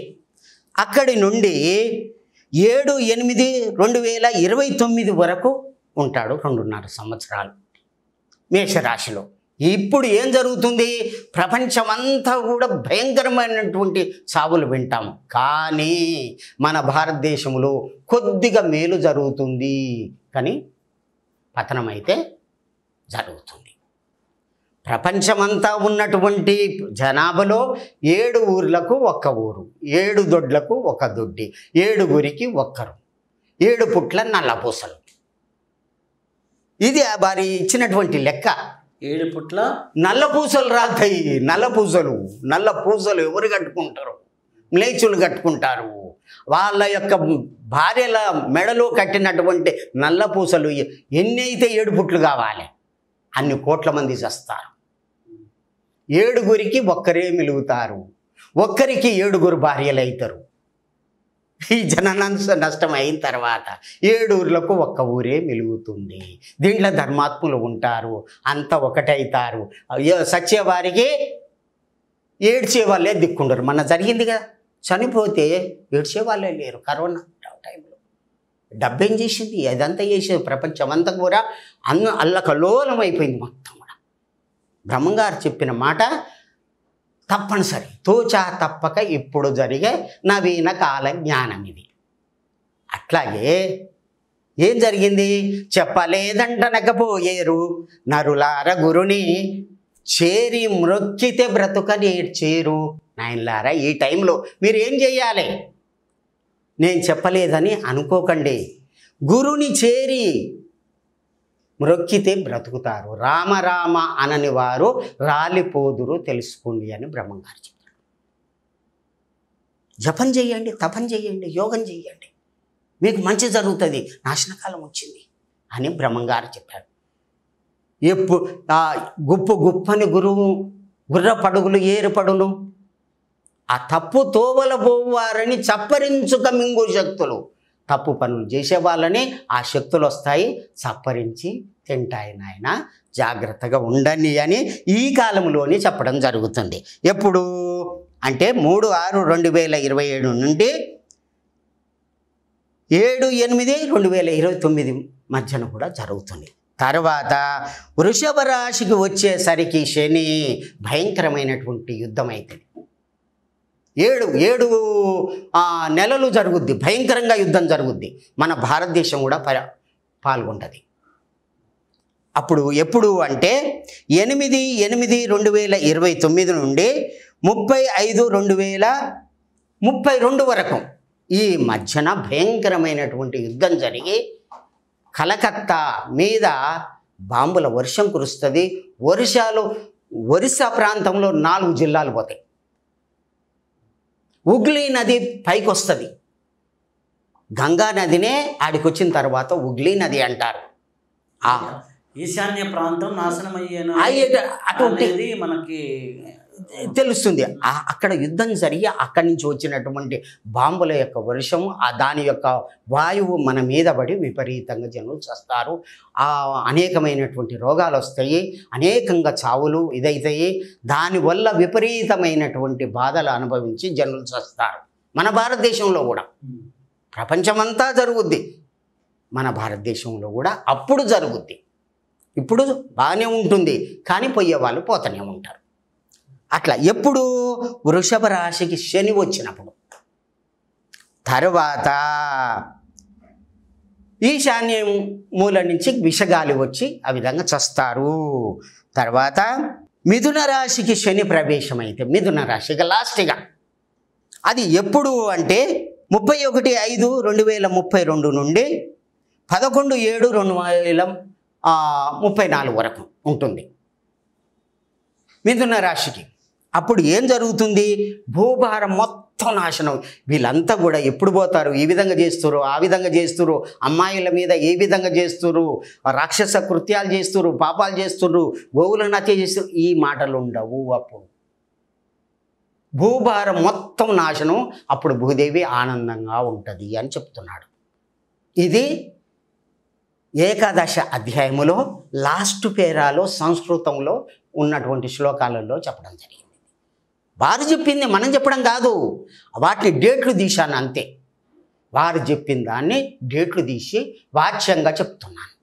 అక్కడి నుండి 7/8/2029 వరకు ఉంటాడు. 2.5 సంవత్సరాలు మేషరాశిలో. ఇప్పుడు ఏం జరుగుతుంది? ప్రపంచమంతా కూడా భయంకరమైనటువంటి చావులు వింటాము, కానీ మన భారతదేశంలో కొద్దిగా మేలు జరుగుతుంది, కానీ పతనం అయితే జరుగుతుంది. ప్రపంచమంతా ఉన్నటువంటి జనాభాలో 7 ఊర్లకు 1 ఊరు, 7 దొడ్లకు 1 దొడ్డి, 7గురికి 1, 7 పుట్ల నల్లపూసలు. ఇది వారి ఇచ్చినటువంటి లెక్క. 7 పుట్ల నల్లపూసలు రాతాయి. నల్ల పూసలు ఎవరు కట్టుకుంటారు? మ్లేచ్చులు కట్టుకుంటారు. వాళ్ళ యొక్క భార్యల మెడలో కట్టినటువంటి నల్లపూసలు ఎన్ని అయితే 7 పుట్లు కావాలి, అన్ని కోట్ల మంది చస్తారు. 7గురికి 1 మిలుగుతారు, 1కి 7 భార్యలు అవుతారు. ఈ జననాంశ నష్టం అయిన తర్వాత 7 ఊర్లకు 1 ఊరే మిలుగుతుంది. దీంట్లో ధర్మాత్ములు ఉంటారు, అంతా ఒకటైతారు. సచ్చేవారికి ఏడ్చే వాళ్ళే దిక్కుండరు. మన జరిగింది కదా, చనిపోతే ఏడ్చే వాళ్ళే లేరు. కరోనా టైంలో డబ్బేం చేసింది, అదంతా చేసేది. ప్రపంచం అంతా కూడా అల్లకల్లోలం అయిపోయింది మొత్తం కూడా. బ్రహ్మంగారు చెప్పిన మాట తప్పనిసరి, తోచా తప్పక ఇప్పుడు జరిగే నవీన కాల జ్ఞానం ఇది. అట్లాగే ఏం జరిగింది? చెప్పలేదంటనకపోయేరు నరులార గురుని చేరి మ్రొక్కితే బ్రతుక నేర్చేరు. నాయనలారా, ఈ టైంలో మీరు ఏం చేయాలి? నేను చెప్పలేదని అనుకోకండి. గురుని చేరి మ్రొక్కితే బ్రతుకుతారు. రామ రామ అనని వారు రాలిపోదురు తెలుసుకోండి అని బ్రహ్మంగారు చెప్తారు. జపం చేయండి, తపం చేయండి, యోగం చేయండి, మీకు మంచి జరుగుతుంది, నాశనకాలం వచ్చింది అని బ్రహ్మంగారు చెప్పారు. గుప్పని గురువు గుర్ర పడుగులు ఏరుపడును, ఆ తప్పు తోవల పోవారని చప్పరించుక మింగు శక్తులు. తప్పు పనులు చేసే వాళ్ళని ఆ శక్తులు వస్తాయి, చప్పరించి తింటాయి. నాయన జాగ్రత్తగా ఉండండి అని ఈ కాలంలోనే చెప్పడం జరుగుతుంది. ఎప్పుడు అంటే 3/6/2027 నుండి 7/8/2029 మధ్యన కూడా జరుగుతుంది. తర్వాత వృషభ రాశికి వచ్చేసరికి శని భయంకరమైనటువంటి యుద్ధం అవుతుంది. 7 నెలలు జరుగుద్ది, భయంకరంగా యుద్ధం జరుగుద్ది. మన భారతదేశం కూడా పాల్గొంటుంది. అప్పుడు ఎప్పుడు అంటే 8/8/2029 నుండి 30/5/2032 వరకు ఈ మధ్యన భయంకరమైనటువంటి యుద్ధం జరిగి కలకత్తా మీద బాంబుల వర్షం కురుస్తుంది. ఒరిస్సా ప్రాంతంలో 4 జిల్లాలు పోతాయి. ఉగ్లీ నది పైకి వస్తుంది. గంగా నదినే ఆడికి వచ్చిన తర్వాత ఉగ్లీ నది అంటారు. ఈశాన్య ప్రాంతం నాశనం అటువంటి మనకి తెలుస్తుంది. అక్కడ యుద్ధం జరిగి అక్కడి నుంచి వచ్చినటువంటి బాంబుల యొక్క వర్షం, దాని యొక్క వాయువు మన మీద పడి విపరీతంగా జనులు చేస్తారు. అనేకమైనటువంటి రోగాలు వస్తాయి, అనేకంగా చావులు ఇదైతాయి. దానివల్ల విపరీతమైనటువంటి బాధలు అనుభవించి జనులు చేస్తారు. మన భారతదేశంలో కూడా, ప్రపంచమంతా జరుగుద్ది, మన భారతదేశంలో కూడా అప్పుడు జరుగుద్ది. ఇప్పుడు బాగానే ఉంటుంది, కానీ పోయే వాళ్ళు పోతూనే ఉంటారు. అట్లా ఎప్పుడు వృషభ రాశికి శని వచ్చినప్పుడు. తర్వాత ఈశాన్య మూల నుంచి విషగాలి వచ్చి ఆ విధంగా చస్తారు. తర్వాత మిథున రాశికి శని ప్రవేశం అయితే, మిథున రాశికి లాస్ట్గా అది ఎప్పుడు అంటే 31/5/2032 నుండి 11/7/2034 వరకు ఉంటుంది మిథున రాశికి. అప్పుడు ఏం జరుగుతుంది? భూభారం మొత్తం నాశనం. వీళ్ళంతా కూడా ఎప్పుడు పోతారు? ఈ విధంగా చేస్తున్నారు, ఆ విధంగా చేస్తున్నారు, అమ్మాయిల మీద ఏ విధంగా చేస్తున్నారు, రాక్షస కృత్యాలు చేస్తున్నారు, పాపాలు చేస్తున్నారు, గోవులను హత్య చేస్తున్నారు, ఈ మాటలు ఉండవు. అప్పుడు భూభారం మొత్తం నాశనం. అప్పుడు భూదేవి ఆనందంగా ఉంటుంది అని చెప్తున్నాడు. ఇది ఏకాదశ అధ్యాయములో లాస్ట్ పేరాలో సంస్కృతంలో ఉన్నటువంటి శ్లోకాలలో చెప్పడం జరిగింది. వారు చెప్పింది మనం చెప్పడం కాదు, వాటిని డేట్లు తీశాను అంతే. వారు చెప్పిన దాన్ని డేట్లు తీసి వాచ్యంగా చెప్తున్నాను.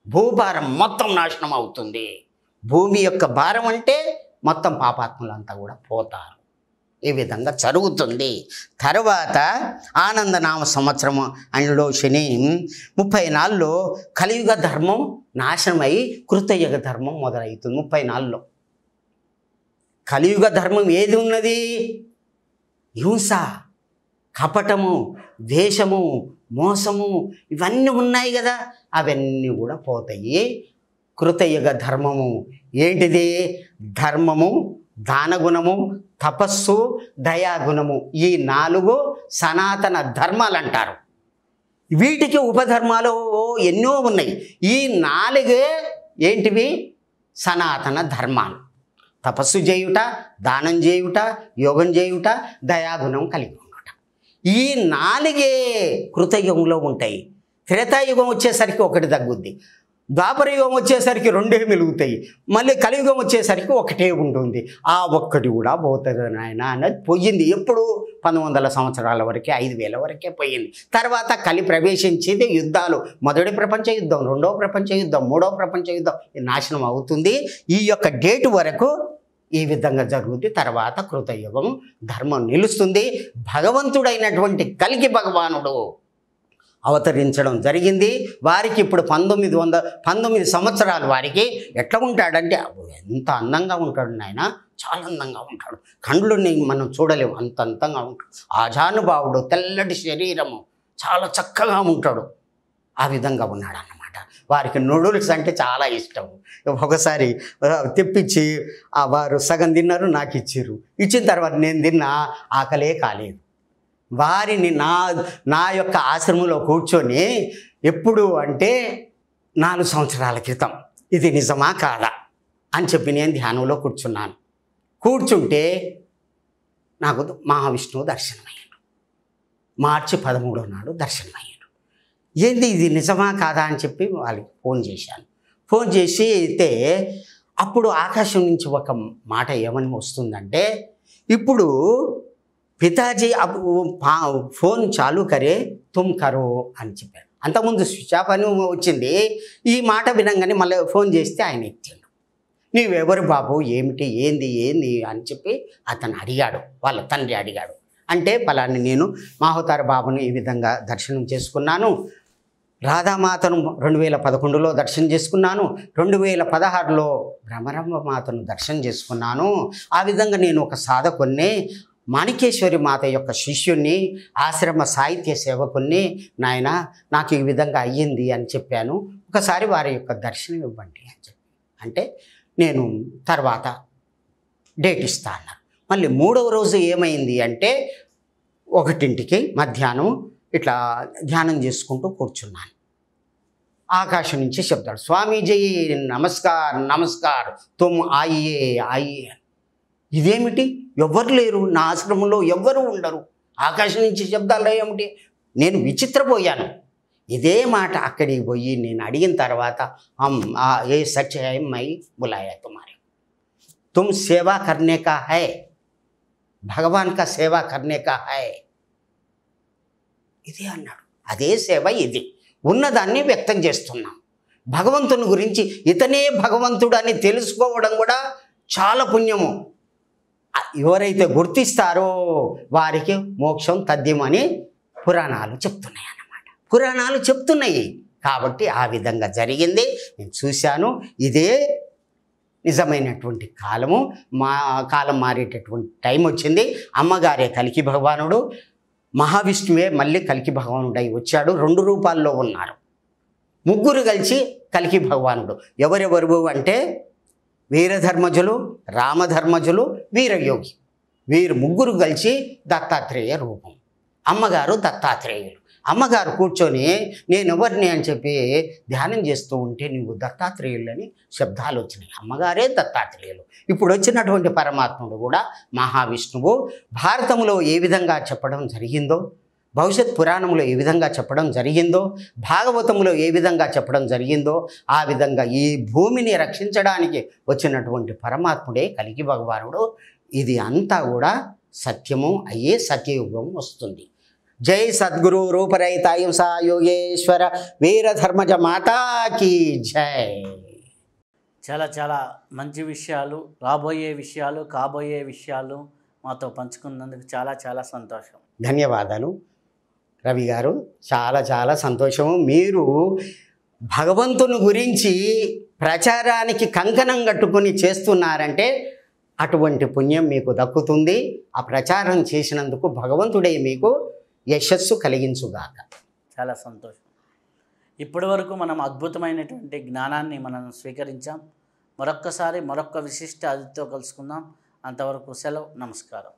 భూభారం మొత్తం నాశనం అవుతుంది. భూమి యొక్క భారం అంటే మొత్తం పాపాత్ములంతా కూడా పోతారు. ఈ విధంగా జరుగుతుంది. తర్వాత ఆనందనామ సంవత్సరము అందులో శని 34లో కలియుగ ధర్మం నాశనమై కృతయుగ ధర్మం మొదలవుతుంది. 34లో కలియుగ ధర్మం ఏది ఉన్నది? హింస, కపటము, ద్వేషము, మోసము, ఇవన్నీ ఉన్నాయి కదా, అవన్నీ కూడా పోతాయి. కృతయుగ ధర్మము ఏంటిది? ధర్మము, దానగుణము, తపస్సు, దయాగుణము, ఈ 4 సనాతన ధర్మాలు అంటారు. వీటికి ఉపధర్మాలు ఎన్నో ఉన్నాయి. ఈ 4 ఏంటివి? సనాతన ధర్మాలు. తపస్సు చేయుట, దానం చేయుట, యోగం చేయుట, దయాగుణం కలిగి ఉండుట. ఈ 4 కృతయుగంలో ఉంటాయి. త్రేతాయుగం వచ్చేసరికి 1 తగ్గుద్ది, ద్వాపరయుగం వచ్చేసరికి 2 మెలుగుతాయి, మళ్ళీ కలియుగం వచ్చేసరికి 1 ఉంటుంది. ఆ 1 కూడా పోతుంది నాయన అన్నది పోయింది. ఎప్పుడు? 1900 సంవత్సరాల వరకే, 5000 వరకే పోయింది. తర్వాత కలి ప్రవేశించేది యుద్ధాలు. మొదటి ప్రపంచ యుద్ధం, రెండవ ప్రపంచ యుద్ధం, మూడవ ప్రపంచ యుద్ధం, నాశనం అవుతుంది. ఈ యొక్క డేటు వరకు ఈ విధంగా జరుగుతుంది. తర్వాత కృతయుగం ధర్మం నిలుస్తుంది. భగవంతుడైనటువంటి కలికి భగవానుడు అవతరించడం జరిగింది. వారికి ఇప్పుడు 19 సంవత్సరాలు. వారికి ఎట్లా ఉంటాడంటే ఎంత అందంగా ఉంటాడు నాయన, చాలా అందంగా ఉంటాడు. కండ్లుని మనం చూడలేము, అంత అందంగా ఉంటాడు. ఆజానుభావుడు, తెల్లటి శరీరము, చాలా చక్కగా ఉంటాడు. ఆ విధంగా ఉన్నాడు అన్నమాట. వారికి నూడిల్స్ అంటే చాలా ఇష్టం. ఒకసారి తెప్పించి వారు సగం తిన్నారు, నాకు ఇచ్చారు. ఇచ్చిన తర్వాత నేను తిన్నా, ఆకలే కాలేదు. వారిని నా యొక్క ఆశ్రమంలో కూర్చొని ఎప్పుడు అంటే 4 సంవత్సరాల క్రితం, ఇది నిజమా కాదా అని చెప్పి నేను ధ్యానంలో కూర్చున్నాను. కూర్చుంటే నాకు మహావిష్ణువు దర్శనమయ్యాడు. మార్చి 13వ నాడు దర్శనమయ్యాడు. ఏంది ఇది నిజమా కాదా అని చెప్పి వాళ్ళకి ఫోన్ చేశాను. ఫోన్ చేసి అయితే అప్పుడు ఆకాశం నుంచి ఒక మాట ఏమని వస్తుందంటే, ఇప్పుడు పితాజీ ఫోన్ చాలు కరే తుమ్ కరో అని చెప్పారు. అంతకుముందు స్విచ్ ఆఫ్ అని వచ్చింది. ఈ మాట వినంగానే మళ్ళీ ఫోన్ చేస్తే ఆయన ఎత్తిండు. నీవెవరు బాబు, ఏమిటి, ఏంది అని చెప్పి అతను అడిగాడు. వాళ్ళ తండ్రి అడిగాడు. అంటే పలాని నేను మాహోతార బాబును ఈ విధంగా దర్శనం చేసుకున్నాను. రాధామాతను 2011లో దర్శనం చేసుకున్నాను. 2016లో భ్రమరంభ మాతను దర్శనం చేసుకున్నాను. ఆ విధంగా నేను ఒక సాధకున్నే, మాణికేశ్వరి మాత యొక్క శిష్యుణ్ణి, ఆశ్రమ సాహిత్య సేవకుణ్ణి. నాయన నాకు ఈ విధంగా అయ్యింది అని చెప్పాను. ఒకసారి వారి యొక్క దర్శనం ఇవ్వండి అని చెప్పి అంటే నేను తర్వాత డేట్ ఇస్తా అన్నారు. మళ్ళీ 3వ రోజు ఏమైంది అంటే 1ంటికి మధ్యాహ్నం ఇట్లా ధ్యానం చేసుకుంటూ కూర్చున్నాను. ఆకాశం నుంచి శబ్దాలు, స్వామీజీ నమస్కార్ నమస్కార్ తుమ్ ఆయియే. ఇదేమిటి, ఎవ్వరు లేరు నా ఆశ్రమంలో, ఎవ్వరు ఉండరు, ఆకాశం నుంచి శబ్దాలు ఏమిటి? నేను విచిత్రపోయాను. ఇదే మాట అక్కడికి పోయి నేను అడిగిన తర్వాత ఏ సచ్ హై మై బులాయా తుమారే, తుమ్ సేవా కర్నే కా హై, భగవాన్ కా సేవా కర్నే కా హై, ఇది అన్నాడు. అదే సేవ ఇది, ఉన్నదాన్ని వ్యక్తం చేస్తున్నాం. భగవంతుని గురించి ఇతనే భగవంతుడు అని తెలుసుకోవడం కూడా చాలా పుణ్యము. ఎవరైతే గుర్తిస్తారో వారికి మోక్షం తథ్యమని పురాణాలు చెప్తున్నాయి అన్నమాట. పురాణాలు చెప్తున్నాయి కాబట్టి ఆ విధంగా జరిగింది. నేను చూశాను. ఇదే నిజమైనటువంటి కాలము. కాలం మారేటటువంటి టైం వచ్చింది. అమ్మగారే కల్కి భగవానుడు, మహావిష్ణువే మళ్ళీ కల్కి భగవానుడై వచ్చాడు. 2 రూపాల్లో ఉన్నారు. ముగ్గురు కలిసి కల్కి భగవానుడు. ఎవరెవరు అంటే వీరధర్మజులు, రామధర్మజులు, వీరయోగి. వీరు ముగ్గురు కలిసి దత్తాత్రేయ రూపం. అమ్మగారు దత్తాత్రేయులు. అమ్మగారు కూర్చొని నేను ఎవరిని అని చెప్పి ధ్యానం చేస్తూ ఉంటే నువ్వు దత్తాత్రేయులని శబ్దాలు వచ్చినాయి. అమ్మగారే దత్తాత్రేయులు. ఇప్పుడు వచ్చినటువంటి పరమాత్ముడు కూడా మహావిష్ణువు. భారతంలో ఏ విధంగా చెప్పడం జరిగిందో, భవిష్యత్ పురాణంలో ఏ విధంగా చెప్పడం జరిగిందో, భాగవతంలో ఏ విధంగా చెప్పడం జరిగిందో ఆ విధంగా ఈ భూమిని రక్షించడానికి వచ్చినటువంటి పరమాత్ముడే కల్కి భగవానుడు. ఇది అంతా కూడా సత్యము అయ్యే సత్యయుగం వస్తుంది. జై సద్గురు రూపరహిత అహింసా యోగేశ్వర వీరధర్మజ మాతాకి జై. చాలా చాలా మంచి విషయాలు, రాబోయే విషయాలు, కాబోయే విషయాలు మాతో పంచుకున్నందుకు చాలా చాలా సంతోషం. ధన్యవాదాలు రవి గారు. చాలా చాలా సంతోషము. మీరు భగవంతుని గురించి ప్రచారానికి కంకణం కట్టుకొని చేస్తున్నారంటే అటువంటి పుణ్యం మీకు దక్కుతుంది. ఆ ప్రచారం చేసినందుకు భగవంతుడే మీకు యశస్సు కలిగించుగాక. చాలా సంతోషం. ఇప్పటి వరకు మనం అద్భుతమైనటువంటి జ్ఞానాన్ని మనం స్వీకరించాం. మరొక్క విశిష్ట అతిథితో కలుసుకుందాం. అంతవరకు సెలవు. నమస్కారం.